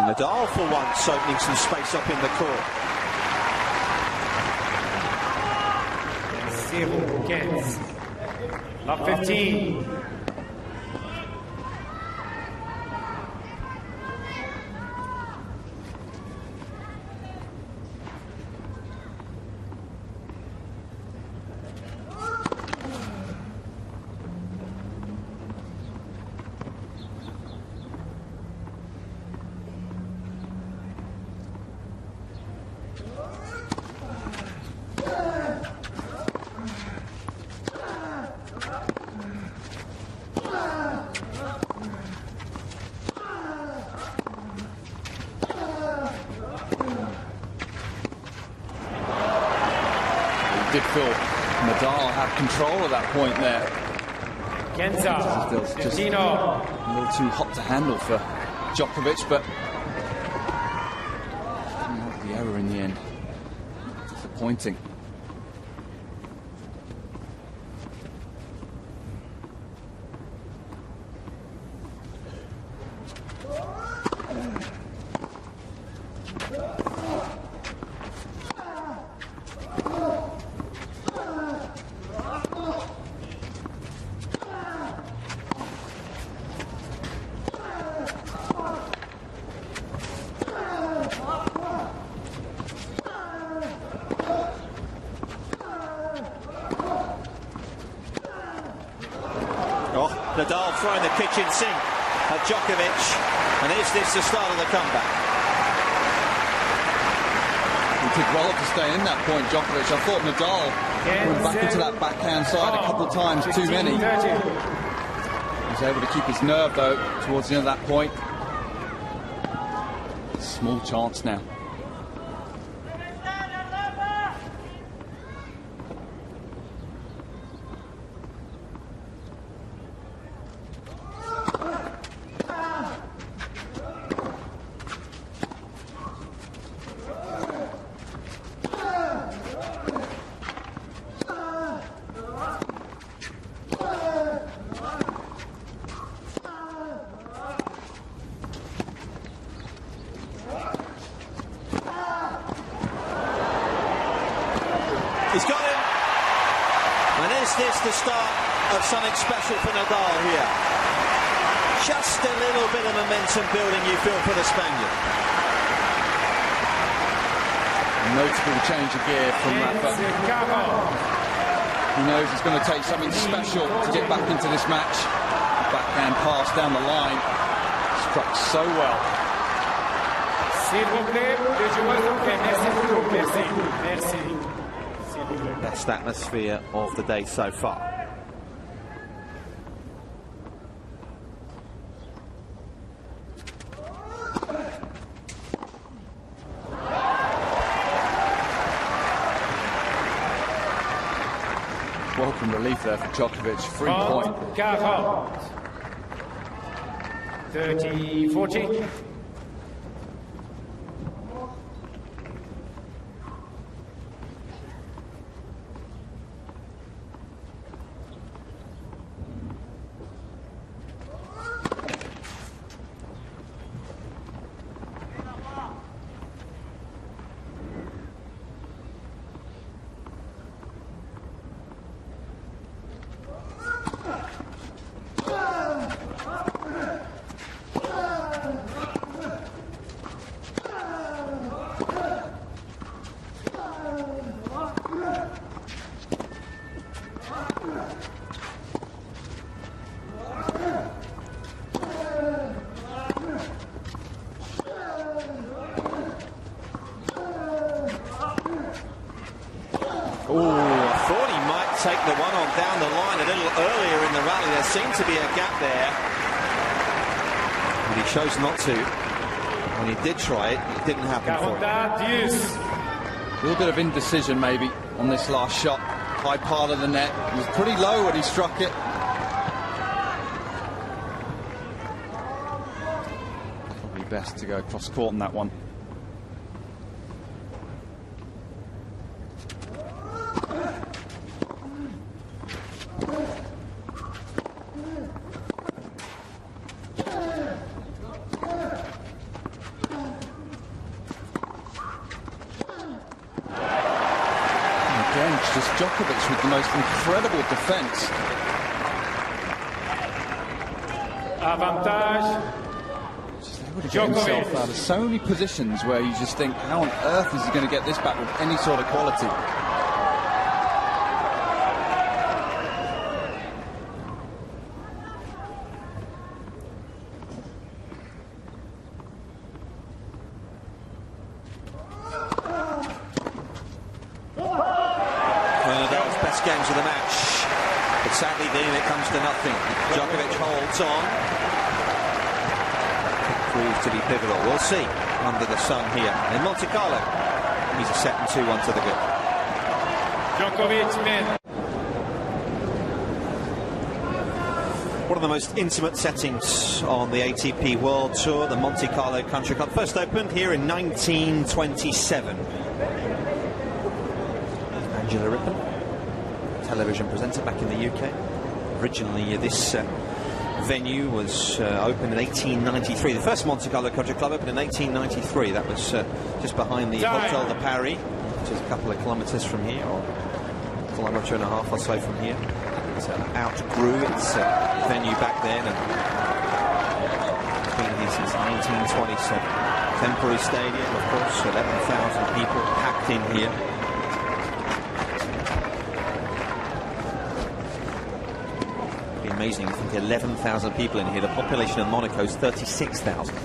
Nadal for once opening some space up in the court. 0-15. Love 15. did feel Nadal had control of that point there. Kenza, Feels just 15. a little too hot to handle for Djokovic, but didn't have the error in the end. Disappointing. Nadal throwing the kitchen sink at Djokovic, and is this the start of the comeback? He did well to stay in that point, Djokovic. I thought Nadal went back into that backhand side a couple of times, too many. He was able to keep his nerve, though, towards the end of that point. Small chance now. He's got him. And is this the start of something special for Nadal here? Just a little bit of momentum building, you feel, for the Spaniard. A notable change of gear from Rafa. He knows it's going to take something special to get back into this match. Backhand pass down the line. Struck so well. Best atmosphere of the day so far. Welcome relief there for Djokovic. 3 point. Carlo. 30-40. Take the one on down the line a little earlier in the rally. There seemed to be a gap there, but he chose not to. When he did try it, it didn't happen for him. A little bit of indecision maybe on this last shot. High part of the net. He was pretty low when he struck it. Probably best to go cross court on that one. Just Djokovic with the most incredible defense. Avantage. Just able to get himself out of so many positions where you just think, how on earth is he going to get this back with any sort of quality? Games of the match, but sadly then it comes to nothing. Djokovic holds on. It proves to be pivotal. We'll see under the sun here in Monte Carlo. He's a set and 2-1 to the good. Djokovic min. One of the most intimate settings on the ATP World Tour, the Monte Carlo Country Club, first opened here in 1927. Angela Rippon, television presenter back in the UK. Originally this venue was opened in 1893. The first Monte Carlo Country Club opened in 1893. That was just behind the Hotel de Paris, which is a couple of kilometres from here, or a kilometre and a half or so from here. It outgrew its venue back then, and it's been here since 1927. Temporary stadium, of course, 11,000 people packed in here. It'd be amazing, I think 11,000 people in here. The population of Monaco is 36,000.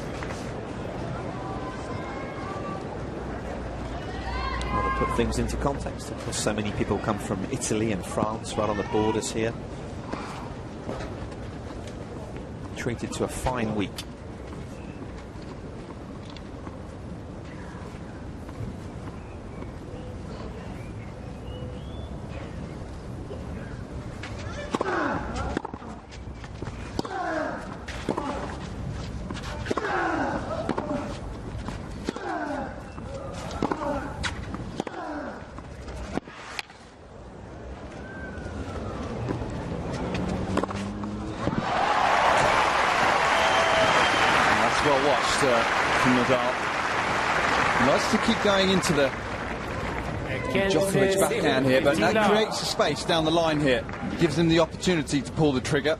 Put things into context. Of course, so many people come from Italy and France, right on the borders here. Treated to a fine week. Well watched from Nadal. He likes to keep going into the Djokovic backhand here, but that creates a space down the line here. Gives him the opportunity to pull the trigger.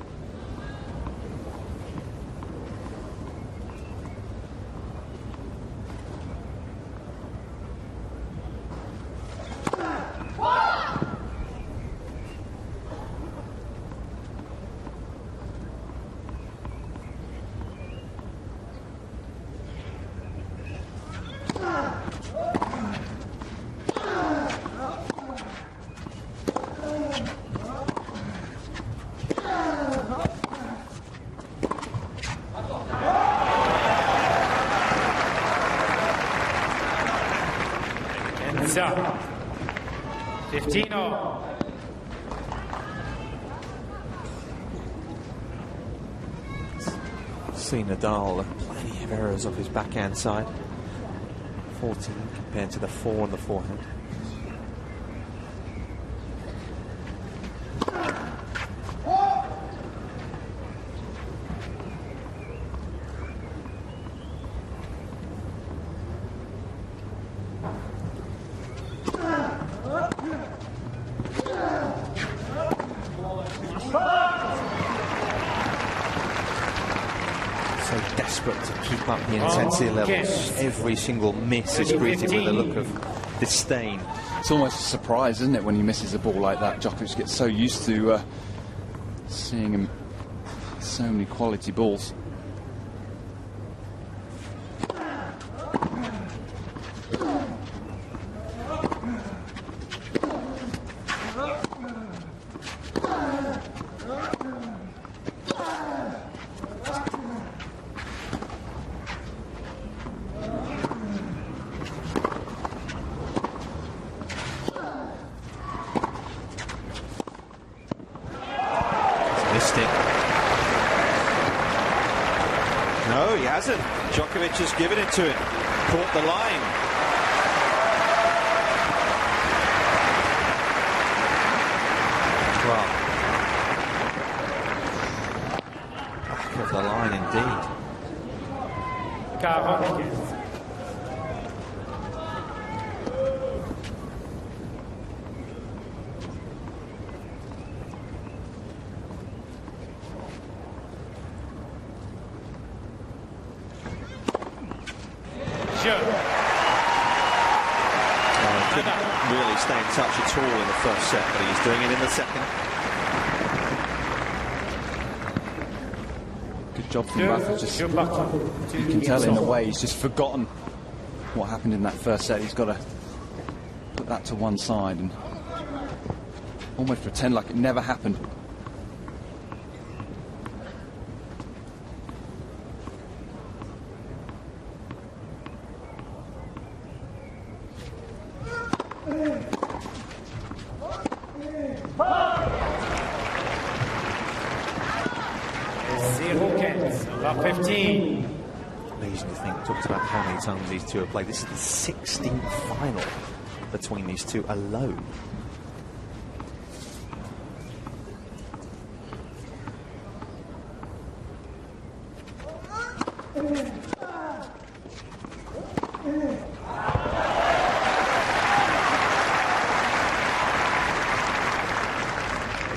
Enza. 15-0. See Nadal, plenty of errors off his backhand side. 14 compared to the 4 on the forehand. So desperate to keep up the intensity levels. Every single miss is greeted with a look of disdain. It's almost a surprise, isn't it, when he misses a ball like that? Djokovic gets so used to seeing him so many quality balls. Missed it. No, he hasn't. Djokovic has given it to him. Caught the line. Well, back of the line indeed. Carlo. Couldn't really stay in touch at all in the first set, but he's doing it in the second. Good job from Rafa. Just, you can tell in a way he's just forgotten what happened in that first set. He's got to put that to one side and almost pretend like it never happened. Love 15. Amazing to think, talked about how many times these two have played. This is the 16th final between these two alone.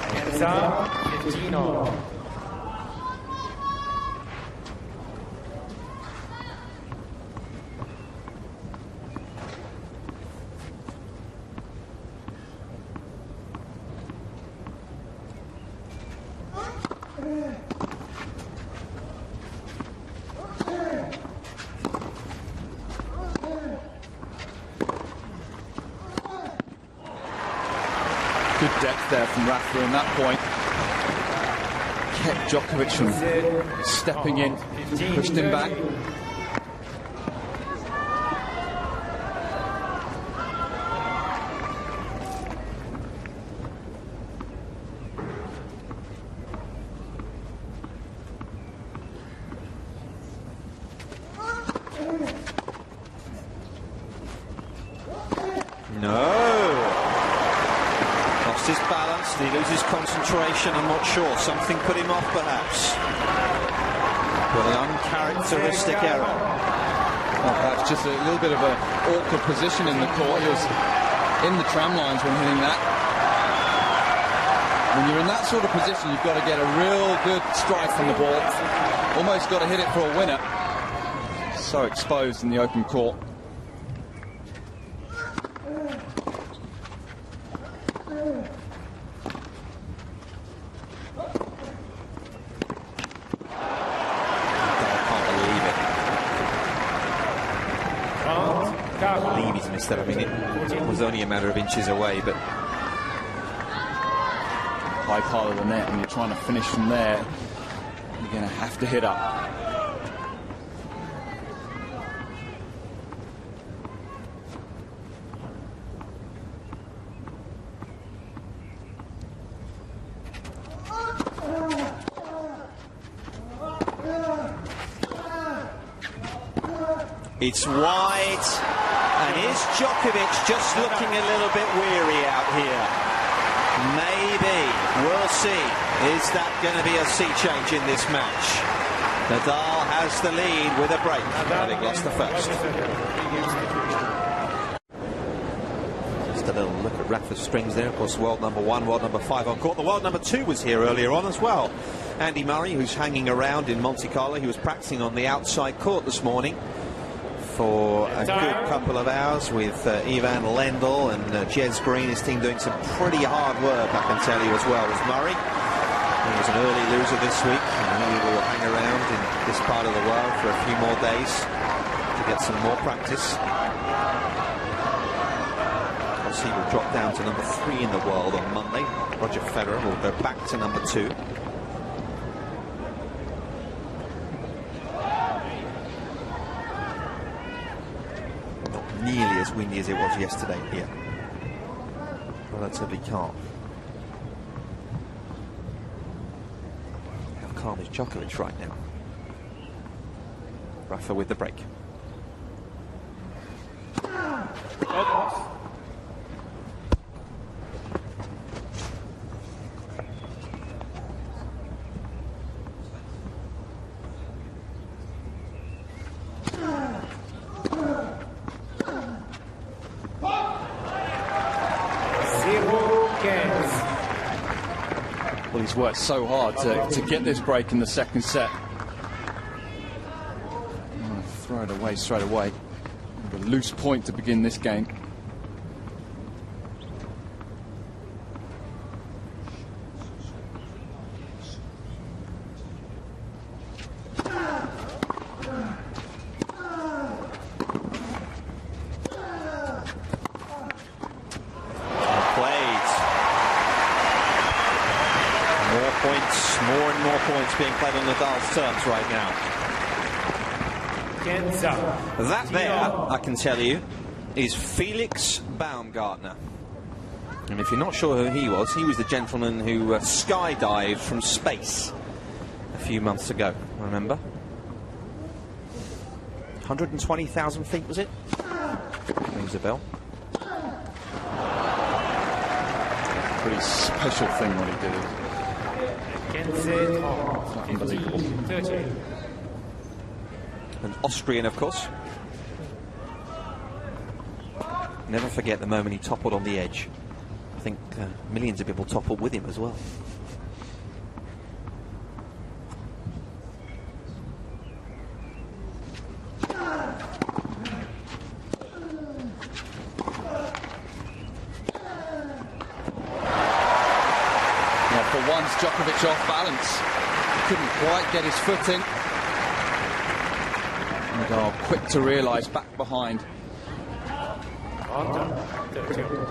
Hands up, 15 all. Good depth there from Rafa in that point. Kept Djokovic from stepping in, pushed him back. His balance, he loses concentration, I'm not sure. Something put him off, perhaps. With an uncharacteristic error. Well, perhaps just a little bit of an awkward position in the court. He was in the tram lines when hitting that. When you're in that sort of position, you've got to get a real good strike from the ball. Almost got to hit it for a winner. So exposed in the open court. I believe he's missed that. I mean, it was only a matter of inches away, but High part of the net, and you're trying to finish from there. You're going to have to hit up. it's wide. And is Djokovic just looking a little bit weary out here? Maybe. We'll see. Is that going to be a sea change in this match? Nadal has the lead with a break, having lost the first. Just a little look at Rafa's strings there. Of course, world number 1, world number 5 on court. The world number 2 was here earlier on as well. Andy Murray, who's hanging around in Monte Carlo. He was practicing on the outside court this morning for a good couple of hours with Ivan Lendl and Jez Green, his team, doing some pretty hard work, I can tell you, as well as Murray. He was an early loser this week, and he will hang around in this part of the world for a few more days to get some more practice. Of course, he will drop down to number 3 in the world on Monday. Roger Federer will go back to number 2. Nearly as windy as it was yesterday here. Relatively calm. How calm is Djokovic right now? Rafa with the break. Well, he's worked so hard to get this break in the second set. Throw it away straight away. A loose point to begin this game. More and more points being played on Nadal's terms right now. That there, I can tell you, is Felix Baumgartner. And if you're not sure who he was the gentleman who skydived from space a few months ago, remember? 120,000 feet, was it? Rings a bell. Pretty special thing what he did. Unbelievable. 38. An Austrian, of course. Never forget the moment he toppled on the edge. I think millions of people toppled with him as well. Djokovic off balance. Couldn't quite get his footing. Nadal quick to realise, back behind. Monte, 32.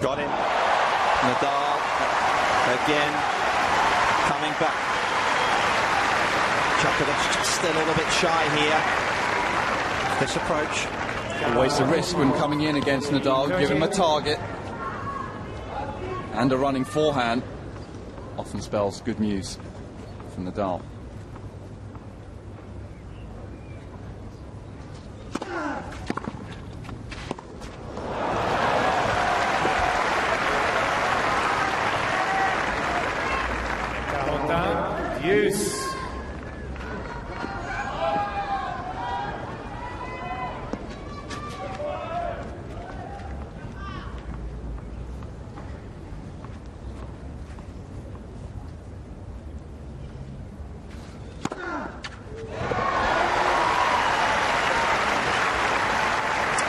Got him. Nadal again coming back. Djokovic just a little bit shy here. This approach. Always a risk when coming in against Nadal. Give him a target. And a running forehand often spells good news for Nadal. Use.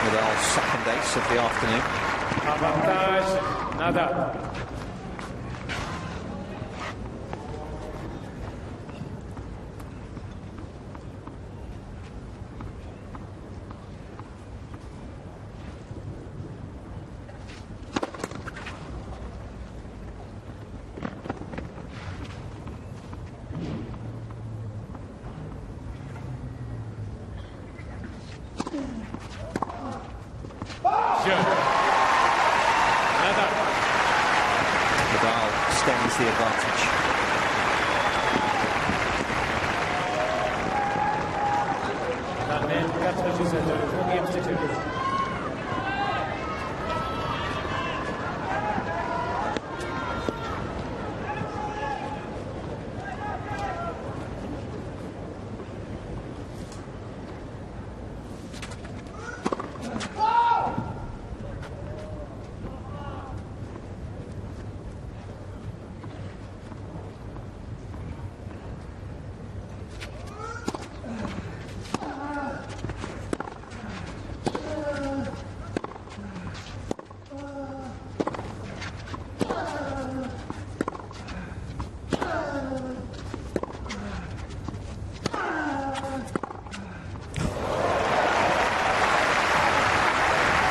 Nadal's second ace of the afternoon. Avantage, Nadal. Nadal extends the advantage.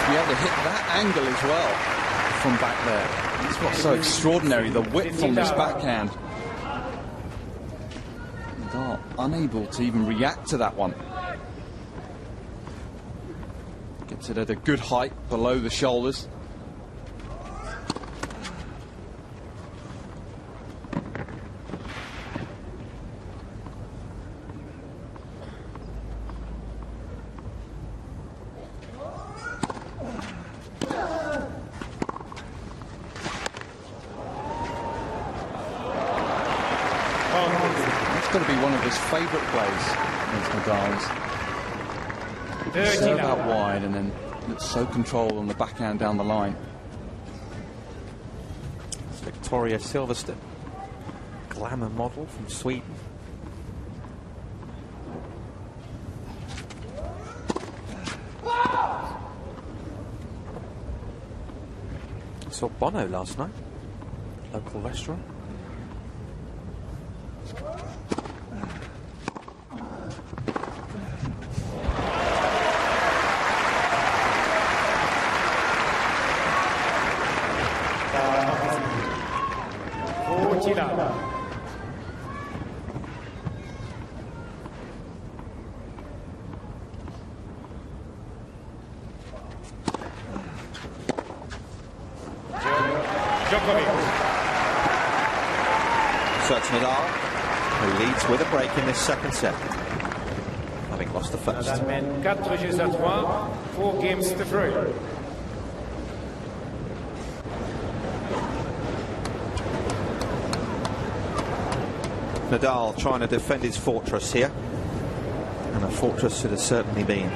Be able to hit that angle as well from back there. That's what's so extraordinary, the width on this backhand. Nadal unable to even react to that one. Gets it at a good height below the shoulders. That's going to be one of his favourite plays against Nadal's. Serve out wide and then looks so controlled on the backhand down the line. It's Victoria Silverstone, glamour model from Sweden. I saw Bono last night, local restaurant. Djokovic. So it's Nadal who leads with a break in this second set, having lost the first. Nadal mène 4 jeux à 3, 4 games to 3. Nadal trying to defend his fortress here, and a fortress it has certainly been,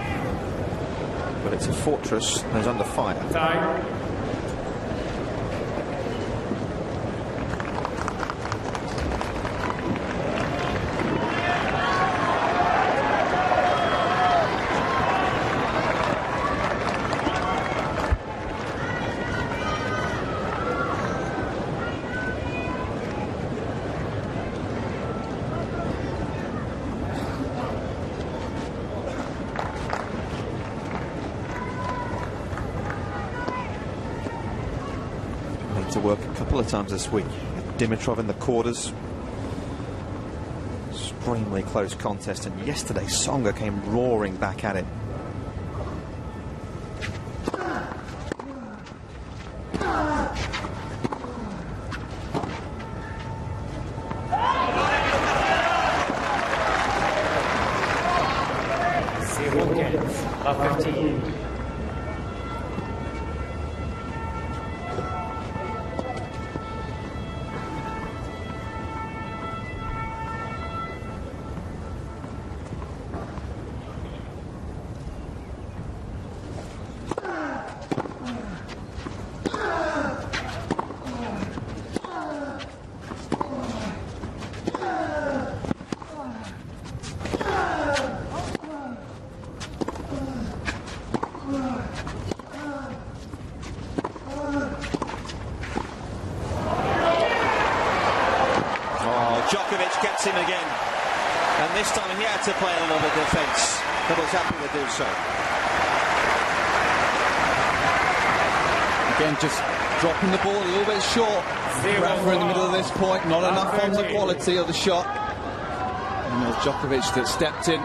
but it's a fortress that is under fire. Time. To work a couple of times this week. Dimitrov in the quarters. Extremely close contest, and yesterday Songa came roaring back at it. Djokovic gets him again, and this time he had to play a little bit of defence, but was happy to do so. Again, just dropping the ball a little bit short. Rafa in the middle of this point, not enough on the quality of the shot. And there's Djokovic that stepped in.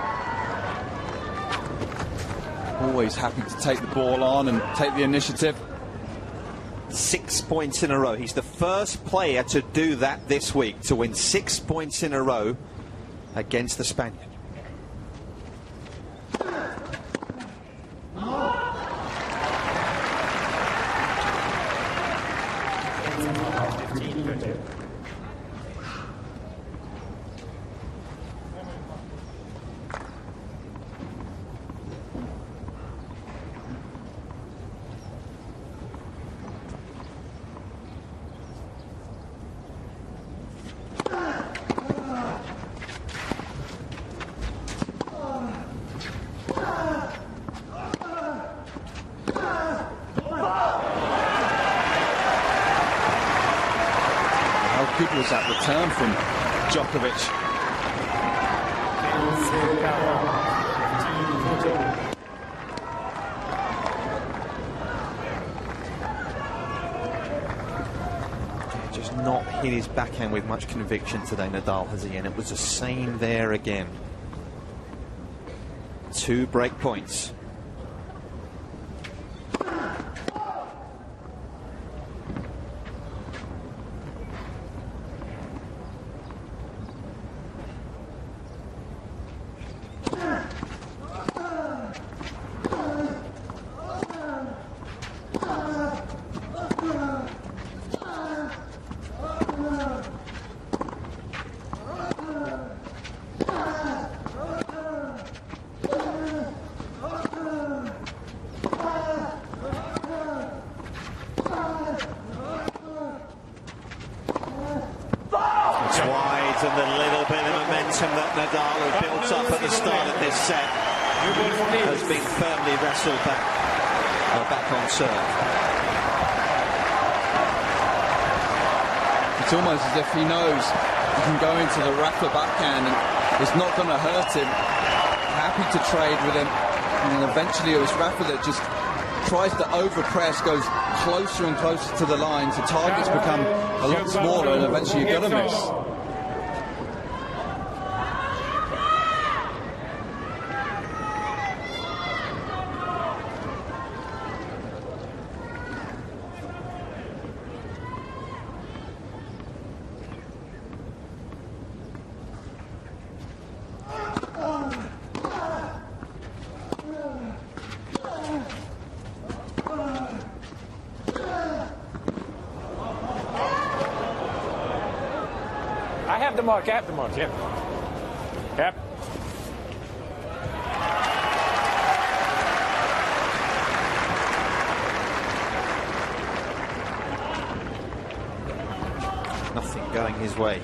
Always happy to take the ball on and take the initiative. 6 points in a row. He's the first player to do that this week, to win 6 points in a row against the Spaniard. Good was that return from Djokovic. Just not hit his backhand with much conviction today, Nadal, has he? And it was the same there again. 2 break points. And the little bit of momentum that Nadal had built up at the start of this set has been firmly wrestled back on serve. It's almost as if he knows he can go into the Rafa backhand and it's not going to hurt him. Happy to trade with him, and eventually it was Rafa that just tries to overpress, goes closer and closer to the lines. The targets become a lot smaller, and eventually you're going to miss. have the mark, I have the mark, yeah. Yep. Nothing going his way.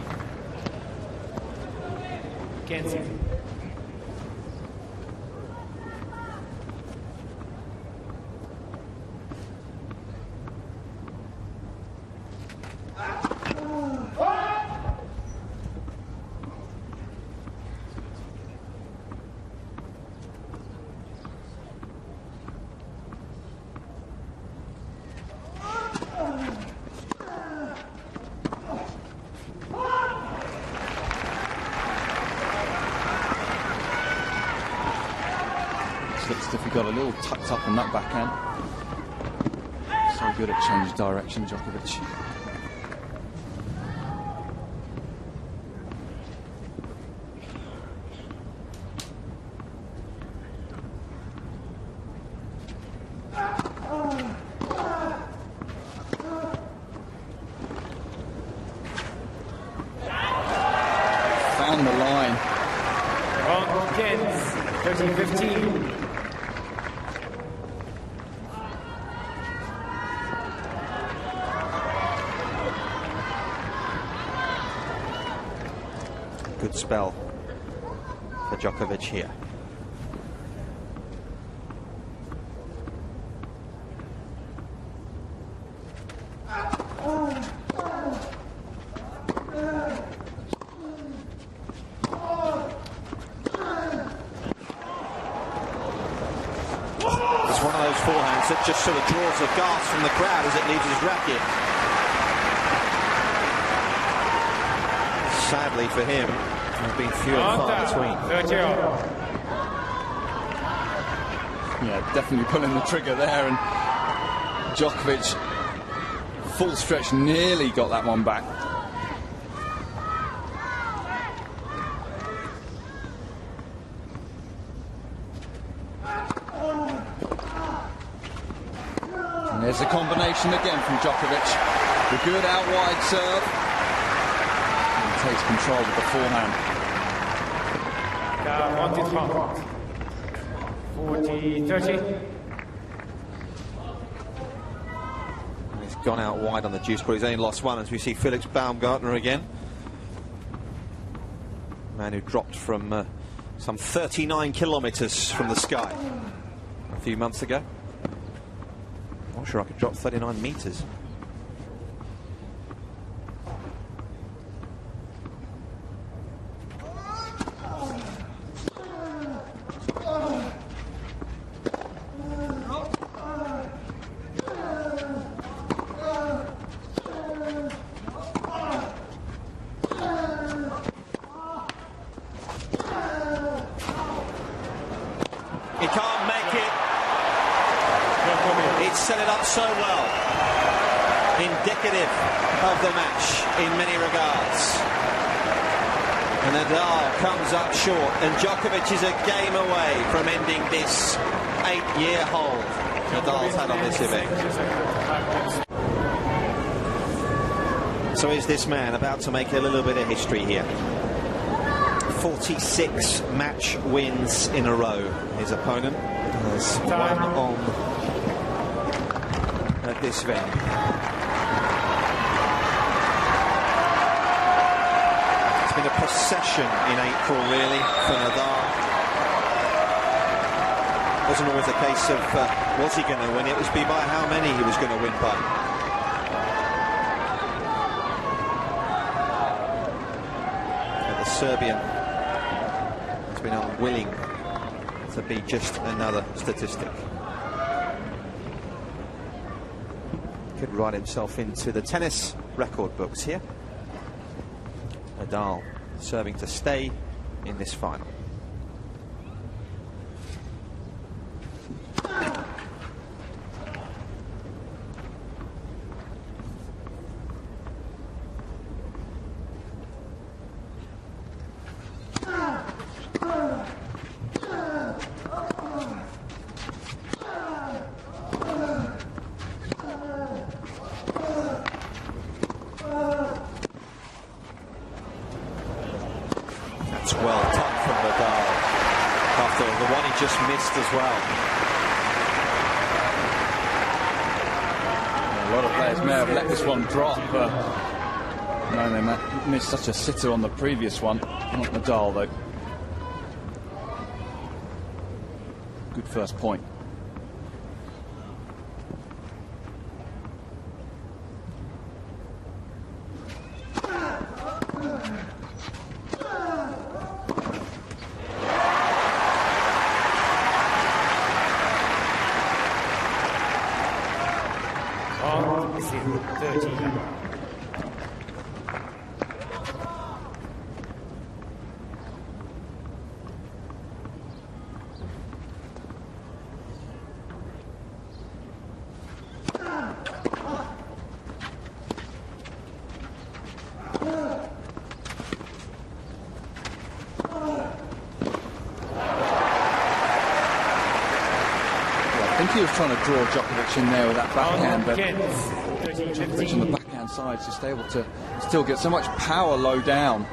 Can't see. Looks as if he got a little tucked up on that backhand. So good at change direction, Djokovic. Found the line. On 13-15. Good spell for Djokovic here. It's one of those forehands that just sort of draws the gasp from the crowd as it leaves his racket. Sadly for him, there have been few and far between. Yeah, definitely pulling the trigger there, and Djokovic, full stretch, nearly got that one back. And there's a combination again from Djokovic. The good out wide serve. And takes control with the forehand. Monte 40-30. He's gone out wide on the juice, but he's only lost one as we see Felix Baumgartner again. Man who dropped from some 39 kilometres from the sky a few months ago. Not sure I could drop 39 metres. He can't make it. He's set it up so well. Indicative of the match in many regards. And Nadal comes up short, and Djokovic is a game away from ending this 8-year hold Nadal's had on this event. So is this man about to make a little bit of history here? 46 match wins in a row. His opponent has won on at this venue. It's been a procession in April, really, for Nadal. It wasn't always a case of was he going to win, it was be by how many he was going to win by. But the Serbian been unwilling to be just another statistic. Could write himself into the tennis record books here. Nadal serving to stay in this final. just missed as well. A lot of players may have let this one drop, but no, they missed such a sitter on the previous one. Not Nadal, though. Good first point. I think he was trying to draw Djokovic in there with that backhand, but Djokovic on the backhand side is just able to still get so much power low down.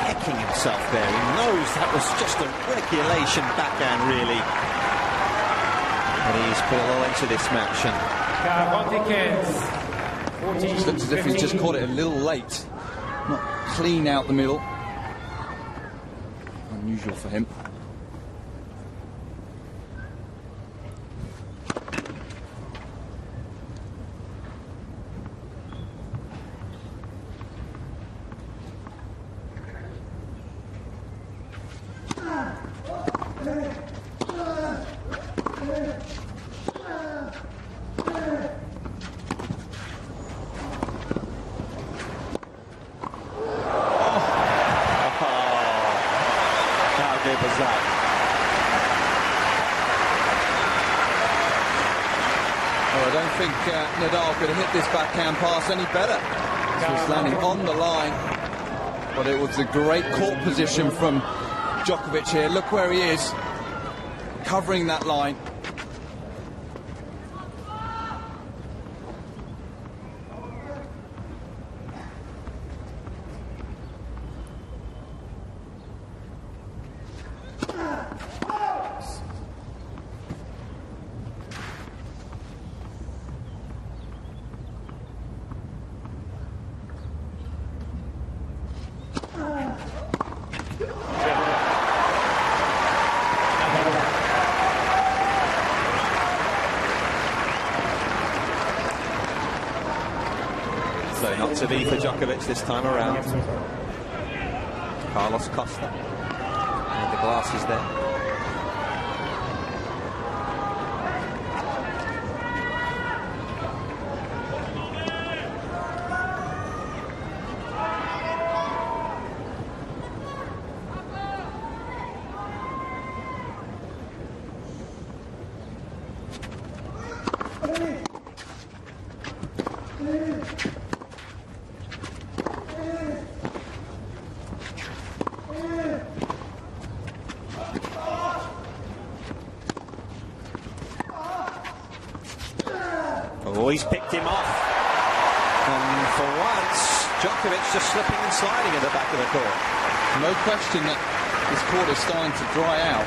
Kicking himself there. He knows that was just a regulation backhand, really. And he's put a lot into this match. And It just looks as if he's just caught it a little late. Not clean out the middle. Unusual for him. Well, I don't think Nadal could have hit this backhand pass any better. It was landing on the line, but it was a great court position from Djokovic here. Look where he is, covering that line. So not to be for Djokovic this time around. Carlos Costa. And the glass is there. Oh, he's picked him off. And for once, Djokovic just slipping and sliding at the back of the court. No question that this court is starting to dry out.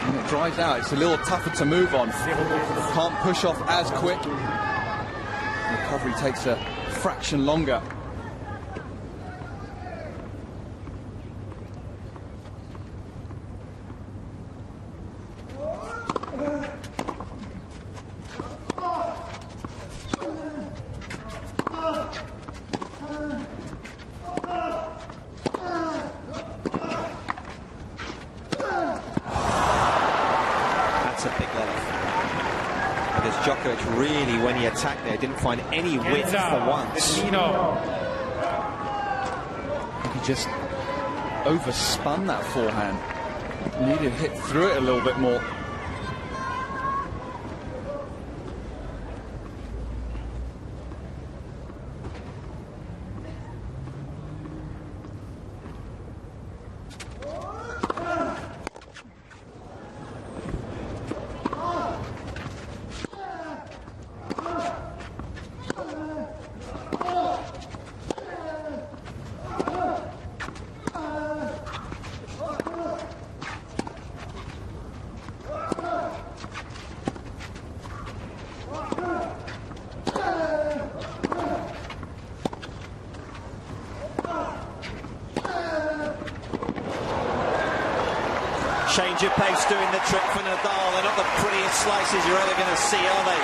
When it dries out, it's a little tougher to move on. Can't push off as quick. Recovery takes a fraction longer. Because Djokovic really, when he attacked there, didn't find any width for once. He just overspun that forehand. Needed to hit through it a little bit more. Change of pace doing the trick for Nadal. They're not the prettiest slices you're ever going to see, are they?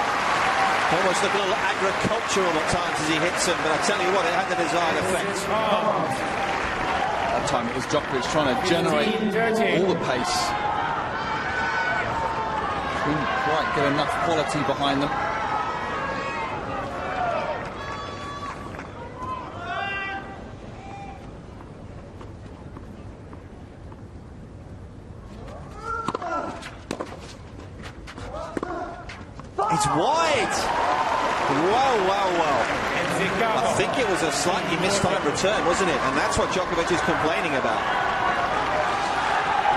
Almost look a little agricultural at times as he hits them, but I tell you what, it had the desired effect. That time it was Djokovic trying to generate all the pace. Couldn't quite get enough quality behind them. It's wide! Whoa. I think it was a slightly mistimed return, wasn't it? And that's what Djokovic is complaining about.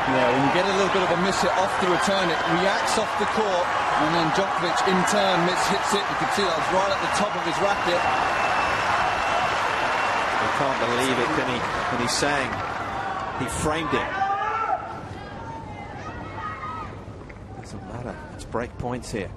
Yeah, when you get a little bit of a miss hit off the return, it reacts off the court, and then Djokovic in turn hits it. You can see that was right at the top of his racket. I can't believe it, can he? When he's saying he framed it. Doesn't matter. It's break points here.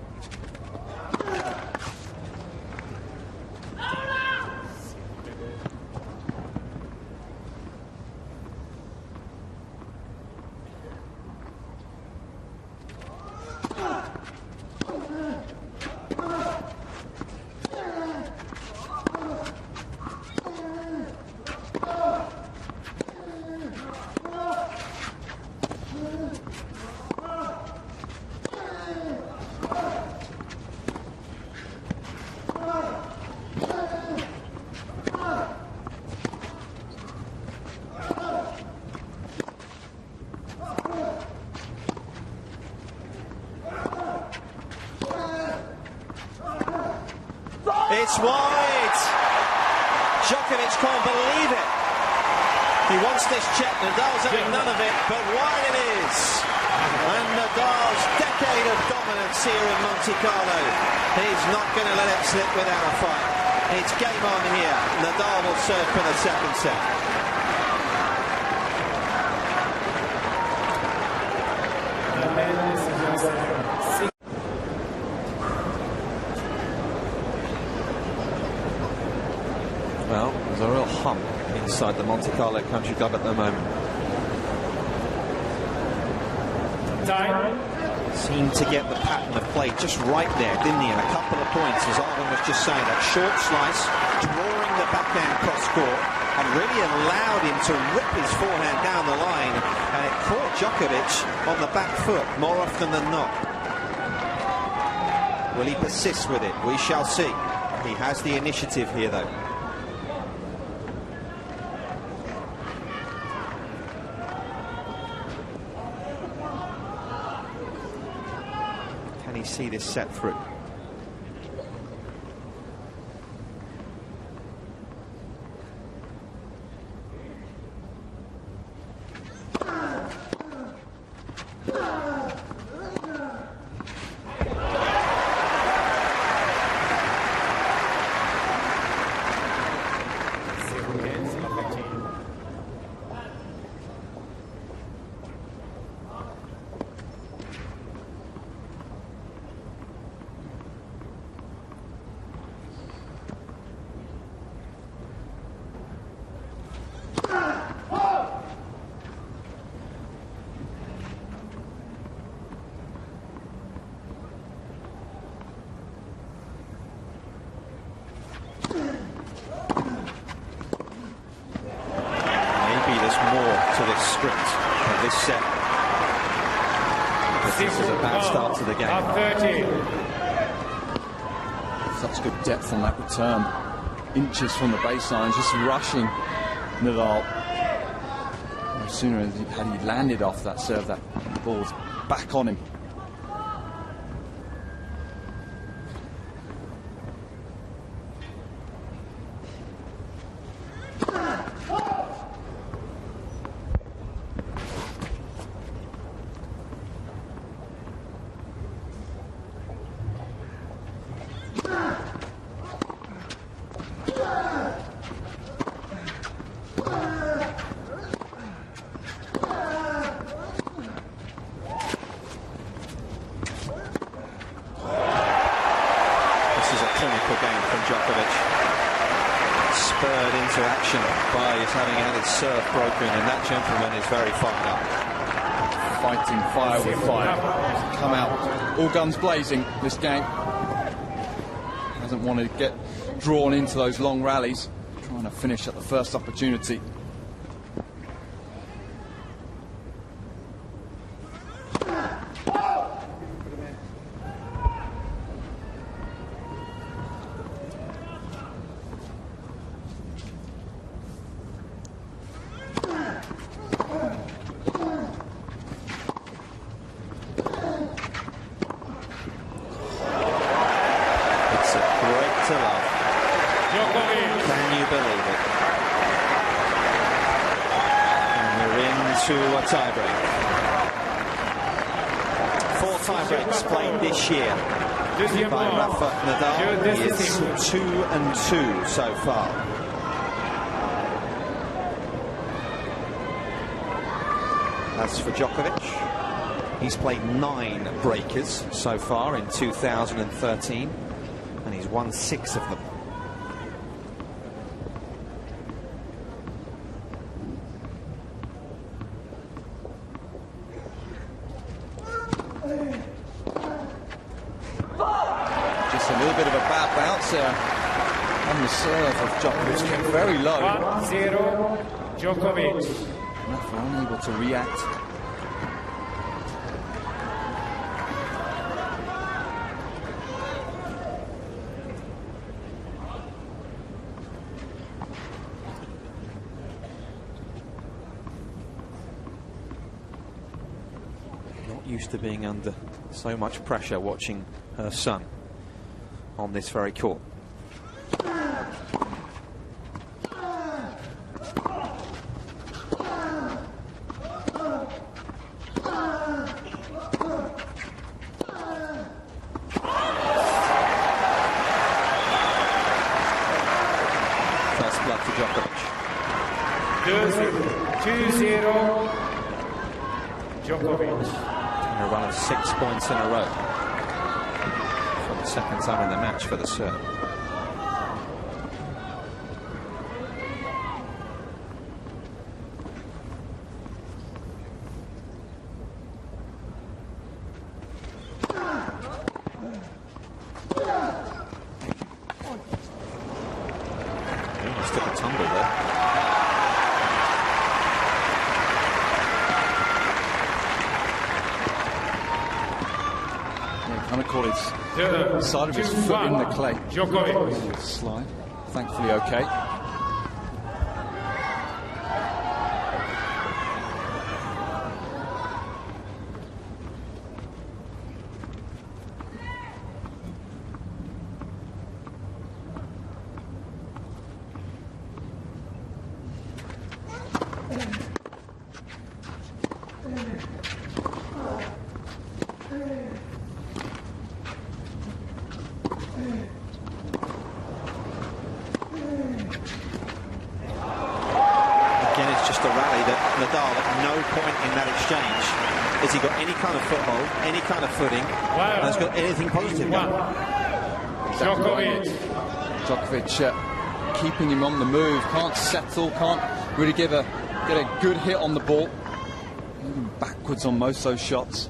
It's wide! Djokovic can't believe it. He wants this check. Nadal's having none of it, but wide it is. And Nadal's decade of dominance here in Monte Carlo. He's not going to let it slip without a fight. It's game on here. Nadal will serve for the second set. Well, there's a real hump inside the Monte Carlo Country Club at the moment. Time. Seemed to get the pattern of play just right there, didn't he? And a couple of points, as Arvin was just saying, that short slice, drawing the backhand cross court, and really allowed him to rip his forehand down the line, and it caught Djokovic on the back foot more often than not. Will he persist with it? We shall see. He has the initiative here, though. Can he see this set through? This set. But this is a bad start to the game. 30. Such good depth on that return. Inches from the baseline, just rushing Nadal. sooner had he landed off that serve, that ball's back on him. Game from Djokovic, spurred into action by his having had his serve broken, and that gentleman is very fired up. Fighting fire with fire. Come out all guns blazing this game. Doesn't want to get drawn into those long rallies, trying to finish at the first opportunity. Can you believe it? And we're into a tiebreak. 4 tiebreaks played this year by Rafael Nadal. He is 2-2 so far. As for Djokovic, he's played 9 breakers so far in 2013, and he's won 6 of them. Just a little bit of a bad bounce there on the serve of Djokovic, kept very low. 1-0 Djokovic. Rafael unable to react. Not used to being under so much pressure watching her son on this very court. First blood for Djokovic. 2-0 Djokovic. A run of 6 points in a row for the second time in the match for the serve. He almost took a tumble there. Kind of caught his side of his foot in the clay. Djokovic. Slide. Thankfully okay. Nadal, at no point in that exchange has he got any kind of foothold, any kind of footing, and has got anything positive. Djokovic keeping him on the move, can't settle, can't really get a good hit on the ball. Moving backwards on most of those shots.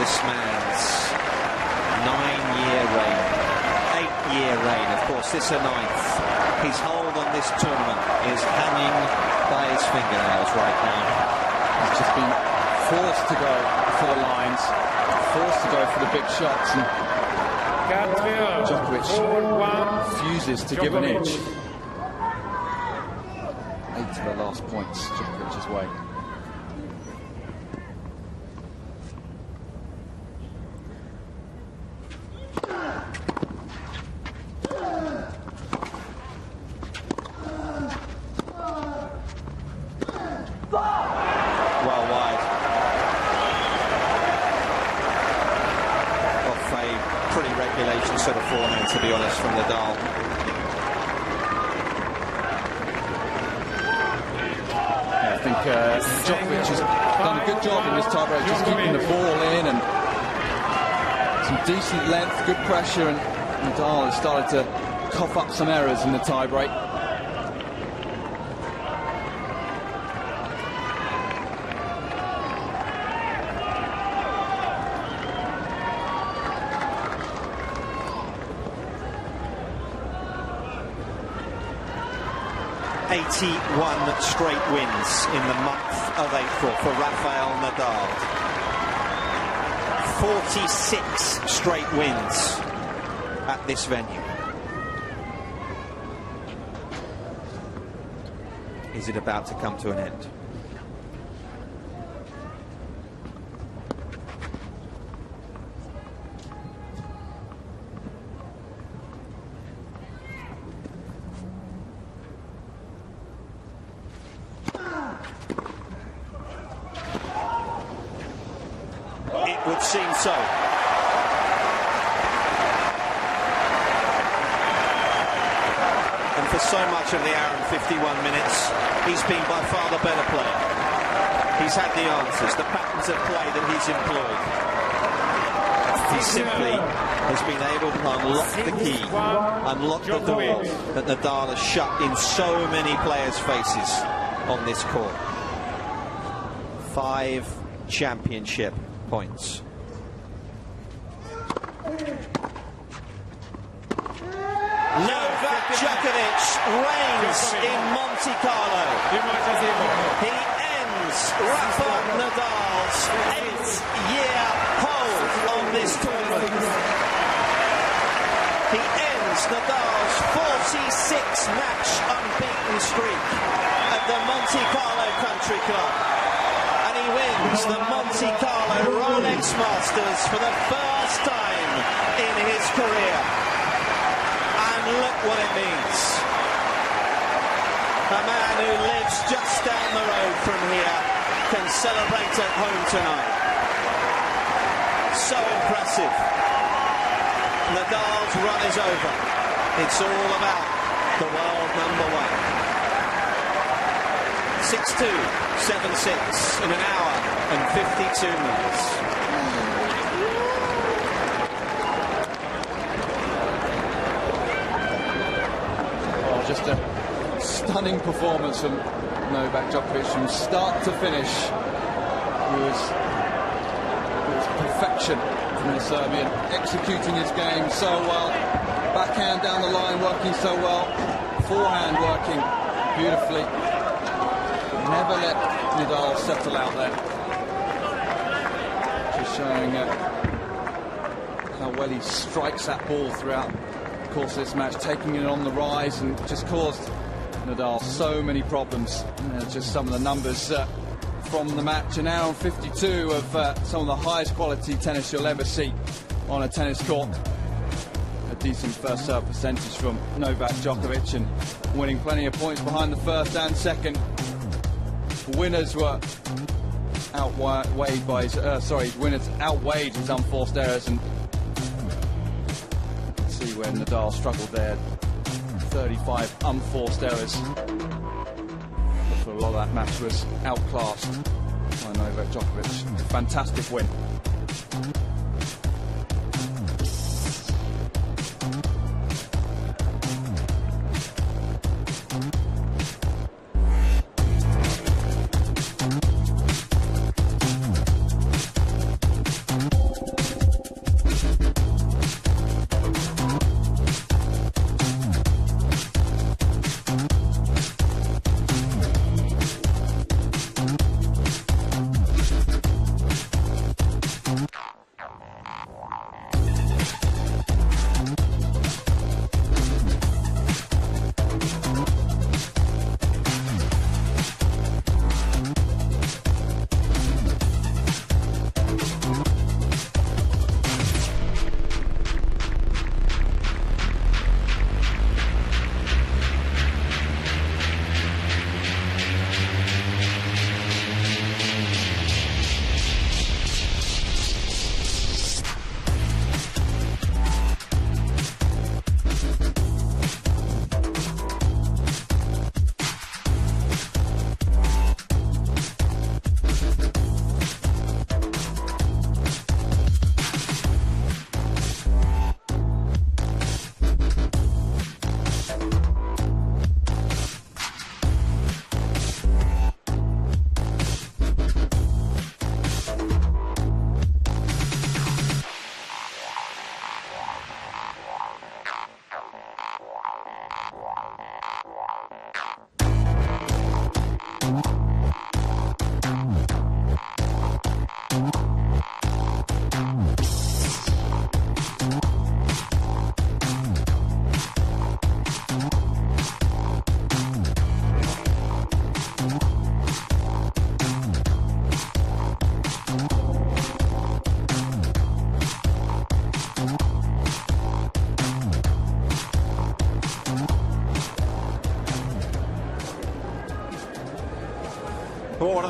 this man's 9-year reign, 8-year reign. Of course, this a 9th. His hold on this tournament is hanging by his fingernails right now. He's just been forced to go for the lines, forced to go for the big shots, and Djokovic refuses to give an inch. 8 of the last points Djokovic's way. Well wide. Off a pretty regulation sort of forehand, to be honest, from Nadal. I think Djokovic has done a good job in this tiebreak, just keeping the ball in and some decent length, good pressure, and Nadal has started to cough up some errors in the tiebreak. '81 straight wins in the month of April for Rafael Nadal. 46 straight wins at this venue. Is it about to come to an end? It would seem so. And for so much of the hour and 51 minutes, he's been by far the better player. He's had the answers, the patterns of play that he's employed. He simply has been able to unlock the key, unlock the door that Nadal has shut in so many players' faces on this court. 5 championship points. Novak Djokovic reigns in Monte Carlo. He ends Rafael Nadal's 8-year hold on this tournament. He ends Nadal's 46-match unbeaten streak at the Monte Carlo Country Club. And he wins the Monte Carlo Rolex Masters for the first time in his career. And look what it means. A man who lives just down the road from here can celebrate at home tonight. So impressive. Nadal's run is over. It's all about the world #1. 6-2, 7-6 in an hour and 52 minutes. Oh, just a stunning performance from Novak Djokovic from start to finish. It was perfection from the Serbian, executing his game so well. Backhand down the line working so well. Forehand working beautifully. Never let Nadal settle out there. Just showing how well he strikes that ball throughout the course of this match, taking it on the rise, and just caused Nadal so many problems. Just some of the numbers from the match. An hour and 52 of some of the highest quality tennis you'll ever see on a tennis court. A decent first serve percentage from Novak Djokovic, and winning plenty of points behind the first and second. Winners were outweighed by his, winners outweighed his unforced errors, and see where Nadal struggled there. 35 unforced errors. But for a lot of that match was outclassed by Novak Djokovic. Fantastic win.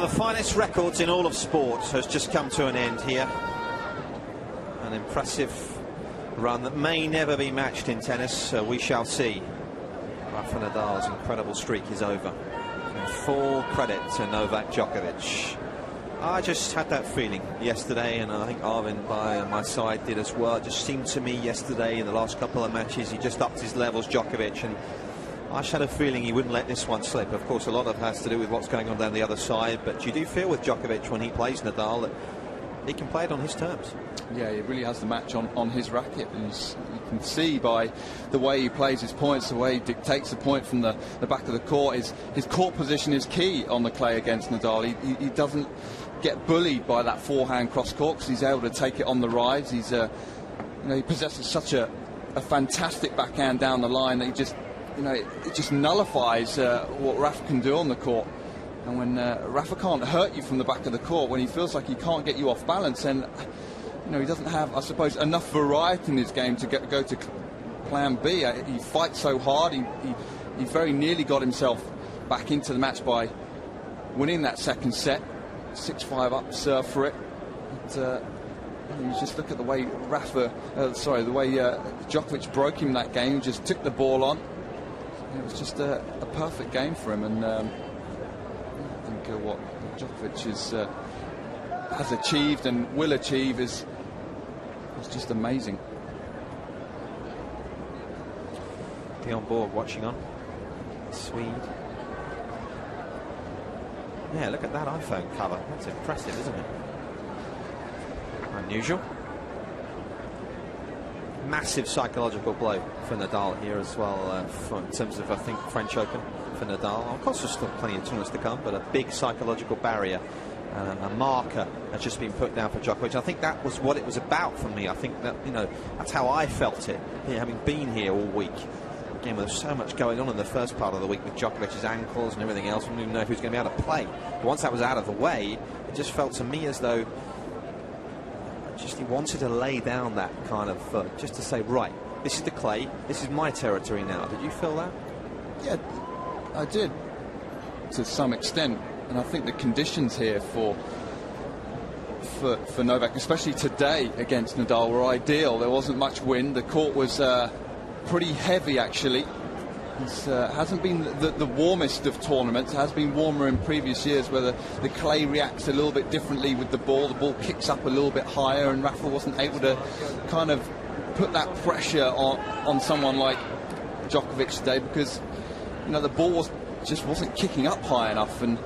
the finest records in all of sport has just come to an end here. An impressive run that may never be matched in tennis, we shall see. Rafael Nadal's incredible streak is over. And full credit to Novak Djokovic. I just had that feeling yesterday, and I think Arvin by my side did as well. It just seemed to me yesterday in the last couple of matches he just upped his levels, Djokovic, and I just had a feeling he wouldn't let this one slip. Of course, a lot of it has to do with what's going on down the other side, but you do feel with Djokovic when he plays Nadal that he can play it on his terms. Yeah, he really has the match on his racket, and you can see by the way he plays his points, the way he dictates the point from the back of the court. His court position is key on the clay against Nadal. He doesn't get bullied by that forehand cross court because he's able to take it on the rise. He's he possesses such a fantastic backhand down the line that he just it just nullifies what Rafa can do on the court. And when Rafa can't hurt you from the back of the court, when he feels like he can't get you off balance, and he doesn't have, I suppose, enough variety in his game to go to plan B. He fights so hard. He very nearly got himself back into the match by winning that second set, 6-5 up serve for it. But, you just look at the way the way Djokovic broke him that game. He just took the ball on. It was just a perfect game for him, and I think what Djokovic has achieved and will achieve is just amazing. Bjorn Borg watching on. Swede. Yeah, look at that iPhone cover. That's impressive, isn't it? Unusual. Massive psychological blow for Nadal here as well, in terms of, I think, French Open for Nadal. Of course, there's still plenty of tournaments to come, but a big psychological barrier, a marker has just been put down for Djokovic. I think that was what it was about for me. I think that, that's how I felt it, having been here all week. Again, there's so much going on in the first part of the week with Djokovic's ankles and everything else. We didn't even know if he was going to be able to play. But once that was out of the way, it just felt to me as though he wanted to lay down that kind of just to say, right, this is the clay, this is my territory now. Did you feel that? Yeah, I did to some extent, and I think the conditions here for Novak, especially today against Nadal, were ideal. There wasn't much wind. The court was pretty heavy, actually. It hasn't been the warmest of tournaments. It has been warmer in previous years, where the clay reacts a little bit differently with the ball. The ball kicks up a little bit higher, and Rafa wasn't able to kind of put that pressure on someone like Djokovic today, because the ball just wasn't kicking up high enough, and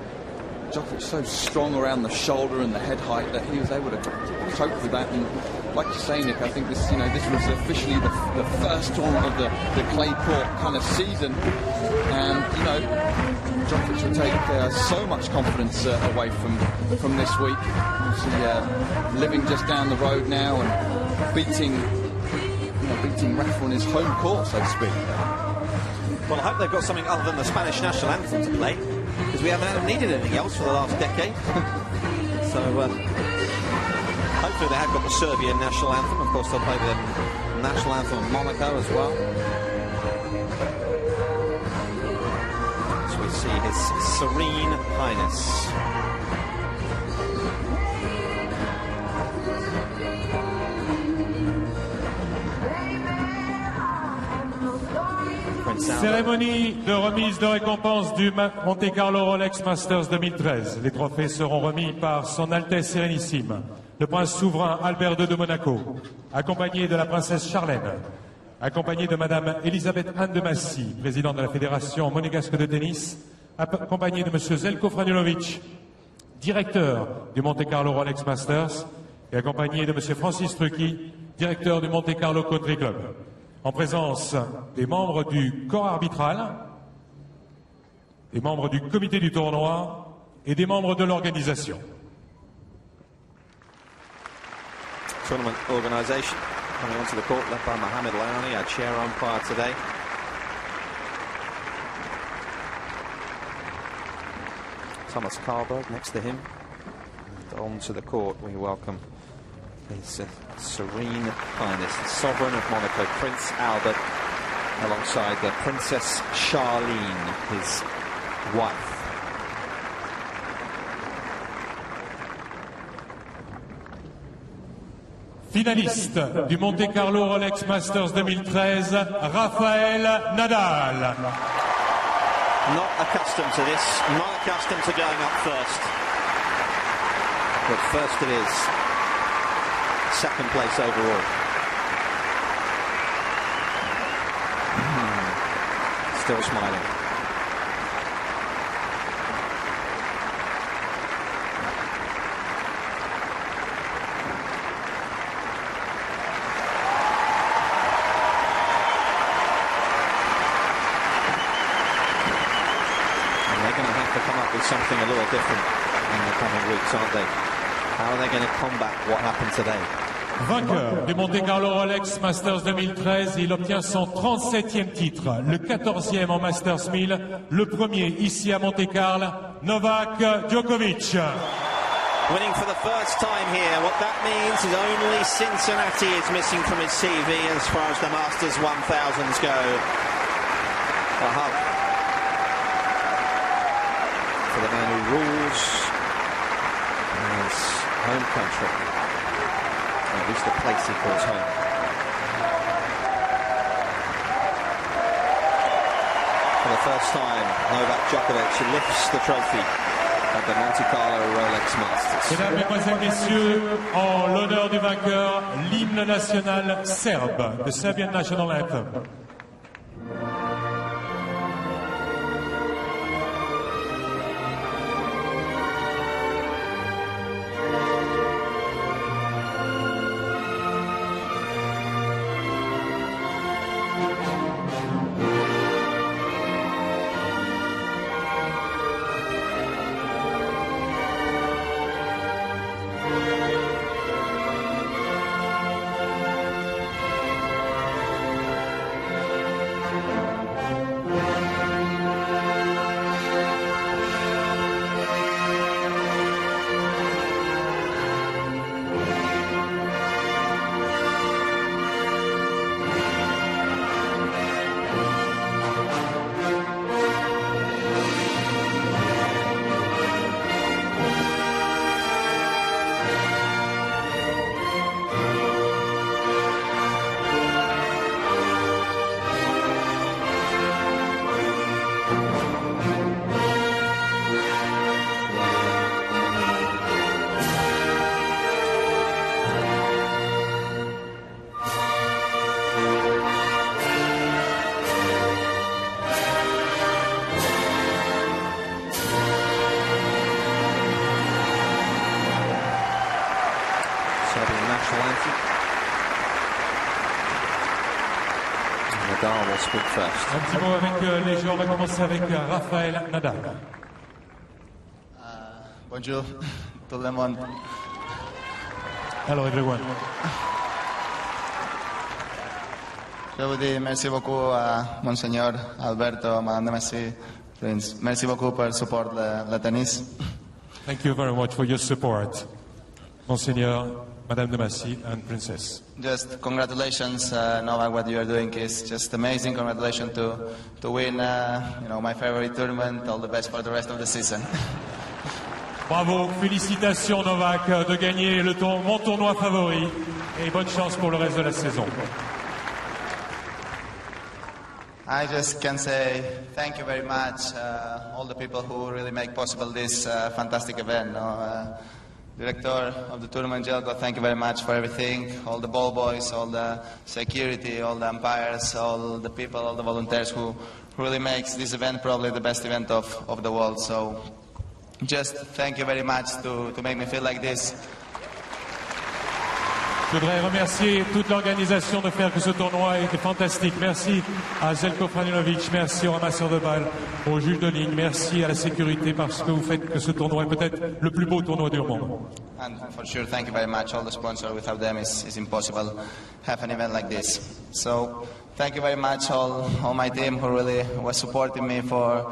Djokovic so strong around the shoulder and the head height that he was able to cope with that. And like you say, Nick, I think this was officially the first tournament of the clay court kind of season, and Djokovic will take so much confidence away from this week. Obviously, living just down the road now and beating Rafa on his home court, so to speak. Well, I hope they've got something other than the Spanish national anthem to play, because we haven't needed anything else for the last decade. So hopefully they have got the Serbian national anthem. Of course, they'll play the national anthem of Monaco as well. So we see His Serene Highness. Cérémonie de remise de récompense du Monte Carlo Rolex Masters 2013. Les trophées seront remis par Son Altesse Sérénissime, le prince souverain Albert II de Monaco, accompagné de la princesse Charlène, accompagné de Madame Elisabeth Anne de Massy, présidente de la Fédération monégasque de tennis, accompagné de Monsieur Zeljko Franjulovic, directeur du Monte Carlo Rolex Masters, et accompagné de Monsieur Francis Trucchi, directeur du Monte Carlo Country Club. En présence des membres du corps arbitral, des membres du comité du tournoi et des membres de l'organisation. Tournament organisation coming onto the court, led by Mohamed Laoni, our chair umpire today. Thomas Carlberg next to him. And onto the court we welcome His Serene Highness, the Sovereign of Monaco, Prince Albert, alongside the Princess Charlene, his wife. Finaliste du Monte Carlo Rolex Masters 2013, Rafael Nadal. Not accustomed to this, not accustomed to going up first. But first it is. Second place overall. Still smiling. Something a little different in the coming weeks, aren't they? How are they going to combat what happened today? Vainqueur du Monte Carlo Rolex Masters 2013, il obtient son 37e titre, le 14e en Masters 1000, le premier ici à Monte Carlo, Novak Djokovic. Winning for the first time here. What that means is only Cincinnati is missing from his CV as far as the Masters 1000s go. A hug for the man who rules his home country, at least the place he calls home. For the first time, Novak Djokovic lifts the trophy at the Monte Carlo Rolex Masters. Mesdames, Mesdemoiselles, Messieurs, en l'honneur du vainqueur, l'hymne national serbe, the Serbian National Anthem. Nadal will speak first. Un petit mot avec les joueurs. On va commencer avec Rafael Nadal. Bonjour tout le monde. Hello everyone. Je vous dis merci beaucoup à Monseigneur Alberto, Madame de Massy, Prince. Merci beaucoup pour le support de la tennis. Thank you very much for your support, Monseigneur, Madame de Massy, and Princess. Just congratulations, Novak. What you are doing is just amazing. Congratulations to win, my favorite tournament. All the best for the rest of the season. Bravo, félicitations Novak de gagner mon tournoi favori et bonne chance pour le reste de la saison. I just can say thank you very much, all the people who really make possible this fantastic event. Director of the tournament, Jelko, thank you very much for everything. All the ball boys, all the security, all the umpires, all the people, all the volunteers who really makes this event probably the best event of the world. So just thank you very much to make me feel like this. Je voudrais remercier toute l'organisation de faire que ce tournoi était fantastique. Merci à Željko Franjinović, merci aux ramasseurs de balles, aux juges de ligne, merci à la sécurité parce que vous faites que ce tournoi est peut-être le plus beau tournoi du monde. And for sure, thank you very much. All the sponsors, without them it's impossible have an event like this. So thank you very much all my team who really was supporting me for,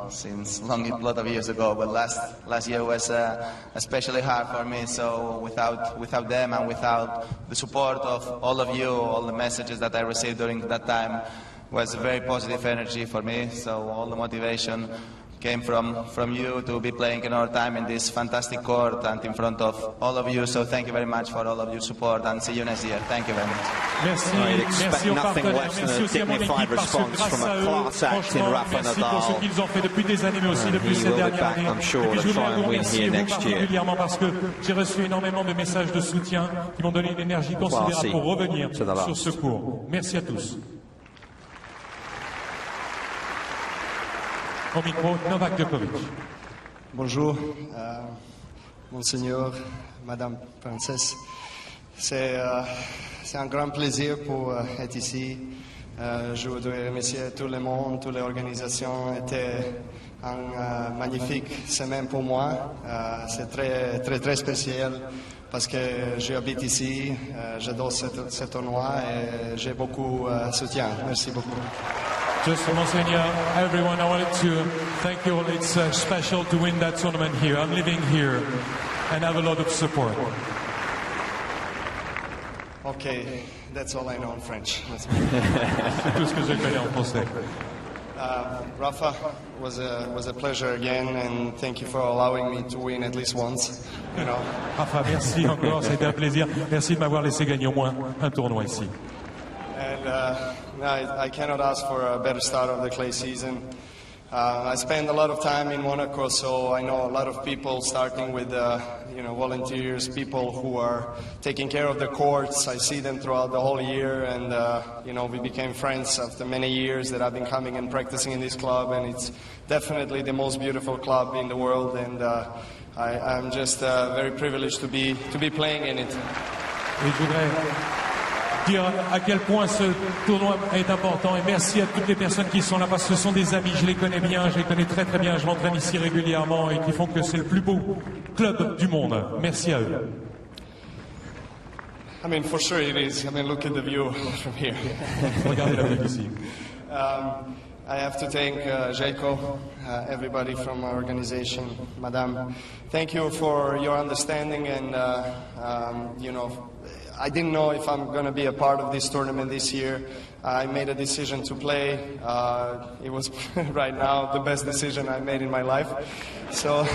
since a lot of years ago, but last year was especially hard for me. So without them and without the support of all of you, all the messages that I received during that time was a very positive energy for me. So all the motivation came from you to be playing another time in this fantastic court and in front of all of you. So thank you very much for all of your support and see you next year. Thank you very much. Merci, I'd merci expect aux nothing partenaires, less than merci a aussi à mon dignified équipe parce que response grâce from à a eux, class act in franchement, Rafa merci pour ce Nadal. qu'ils ont fait depuis des années, mais aussi depuis He ces will be dernières back, années. I'm sure, Et puis to je voudrais try and vous win remercier here vous next year. particulièrement parce que j'ai reçu énormément de messages de soutien qui m'ont donné une énergie considérable pour revenir sur ce cours. Merci à tous. Au micro, Novak Djokovic. Bonjour, Monseigneur, Madame Princesse. C'est un grand plaisir pour être ici. Je voudrais remercier tout le monde, toutes les organisations. C'était une magnifique semaine pour moi. C'est très spécial parce que j'habite ici. J'adore ce tournoi et j'ai beaucoup de soutien. Merci beaucoup. Just Monseigneur, everyone, I wanted to thank you all. It's special to win that tournament here. I'm living here and have a lot of support. Okay, that's all I know in French. C'est tout ce que je connais en français. Rafa, was a pleasure again, and thank you for allowing me to win at least once. You know. Rafa, merci encore, c'était un plaisir. Merci de m'avoir laissé gagner au moins un tournoi ici. And I cannot ask for a better start of the clay season. I spend a lot of time in Monaco, so I know a lot of people, starting with volunteers, people who are taking care of the courts. I see them throughout the whole year, and we became friends after many years that I've been coming and practicing in this club, and it's definitely the most beautiful club in the world, and I'm just very privileged to be playing in it. Et je voudrais dire à quel point ce tournoi est important et merci à toutes les personnes qui sont là parce que ce sont des amis, je les connais bien, je les connais très bien, je m'entraîne ici régulièrement et qui font que c'est le plus beau club du monde. Merci à eux. I mean, for sure it is. I mean, look at the view from here. Regardez la vue d'ici. I have to thank Jaco, everybody from our organization, Madame. Thank you for your understanding and, I didn't know if I'm going to be a part of this tournament this year. I made a decision to play. It was right now the best decision I made in my life. So,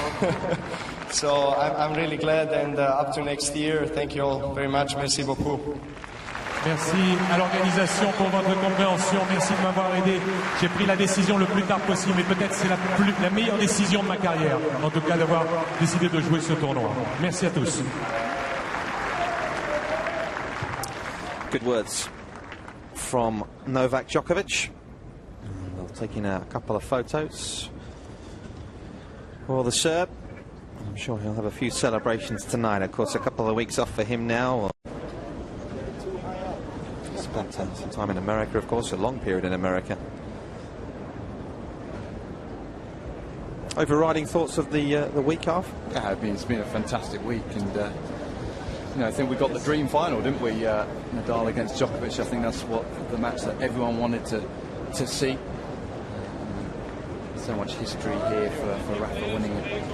so I'm really glad, and up to next year, thank you all very much. Merci beaucoup. Merci à l'organisation pour votre compréhension. Merci de m'avoir aidé. J'ai pris la décision le plus tard possible, mais peut-être c'est la meilleure décision de ma carrière. En tout cas, d'avoir décidé de jouer ce tournoi. Merci à tous. Good words from Novak Djokovic. And taking a couple of photos for the Serb. I'm sure he'll have a few celebrations tonight. Of course, a couple of weeks off for him now. Spent some time in America, of course, a long period in America. Overriding thoughts of the week, Half? Yeah, it's been a fantastic week, and I think we got the dream final, didn't we? Nadal against Djokovic. I think that's what the match that everyone wanted to see. So much history here for Rafa winning it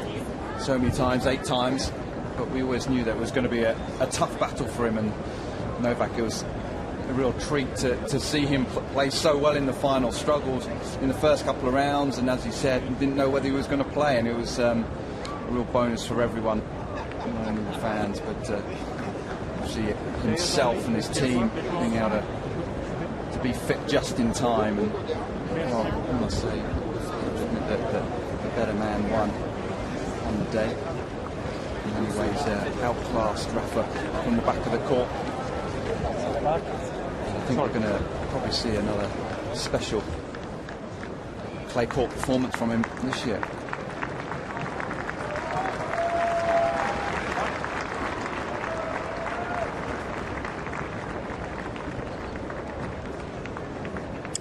so many times, 8 times. But we always knew that it was going to be a tough battle for him, and Novak, it was a real treat to see him play so well in the final. Struggled in the first couple of rounds, and as he said, didn't know whether he was going to play, and it was a real bonus for everyone, not only the fans, but see himself and his team being able to be fit just in time. And I must say that the better man won on the day. In many ways, outclassed Rafa from the back of the court. I think we're going to probably see another special clay court performance from him this year.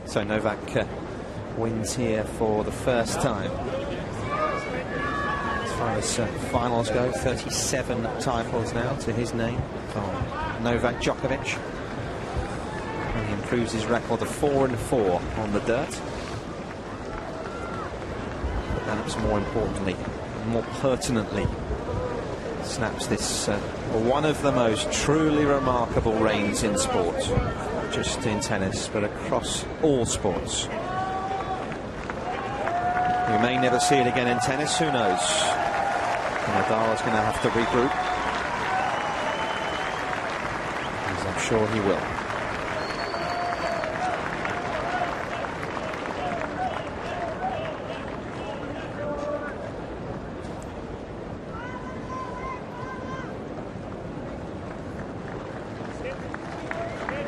So Novak wins here for the first time. As far as finals go, 37 titles now to his name for Novak Djokovic. And he improves his record of 4-4 on the dirt. But perhaps more importantly, more pertinently, snaps this one of the most truly remarkable reigns in sport. Not just in tennis, but across all sports. We may never see it again in tennis, who knows? Nadal is going to have to regroup, as I'm sure he will.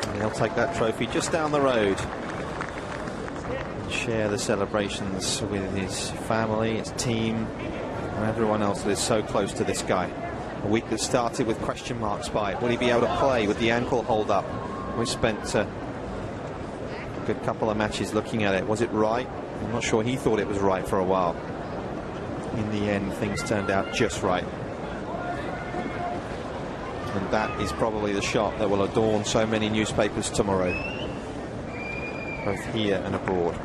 And he'll take that trophy just down the road. Share the celebrations with his family, his team, and everyone else that is so close to this guy. A week that started with question marks by it. Will he be able to play with the ankle hold up? We spent a good couple of matches looking at it. Was it right? I'm not sure he thought it was right for a while. In the end, things turned out just right. And that is probably the shot that will adorn so many newspapers tomorrow, both here and abroad.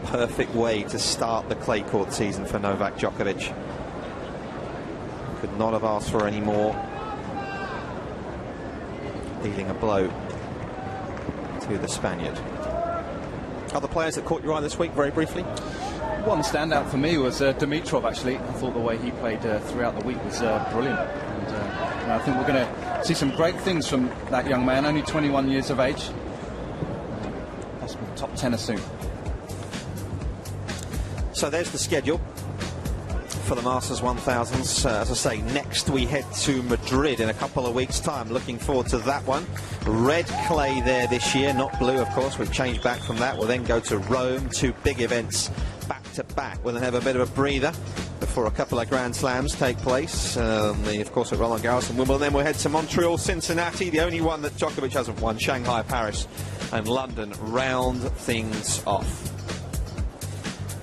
Perfect way to start the clay court season for Novak Djokovic. Could not have asked for any more. Dealing a blow to the Spaniard. Other players that caught your eye this week, very briefly? One standout for me was Dimitrov, actually. I thought the way he played throughout the week was brilliant. And I think we're going to see some great things from that young man, only 21 years of age. Possible top tenner soon. So there's the schedule for the Masters 1000s. As I say, next we head to Madrid in a couple of weeks' time. Looking forward to that one. Red clay there this year, not blue, of course. We've changed back from that. We'll then go to Rome, 2 big events back to back. We'll then have a bit of a breather before a couple of Grand Slams take place. Of course, at Roland Garros and Wimbledon. Then we'll head to Montreal, Cincinnati, the only one that Djokovic hasn't won. Shanghai, Paris, and London round things off.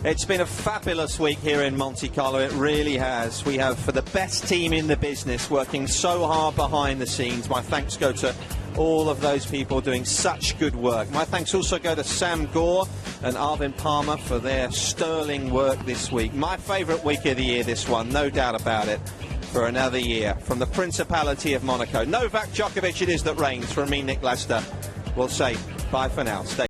It's been a fabulous week here in Monte Carlo, it really has. We have for the best team in the business working so hard behind the scenes. My thanks go to all of those people doing such good work. My thanks also go to Sam Gore and Arvin Palmer for their sterling work this week. My favourite week of the year, this one, no doubt about it, for another year. From the Principality of Monaco, Novak Djokovic it is that reigns. From me, Nick Lester, we'll say bye for now. Stay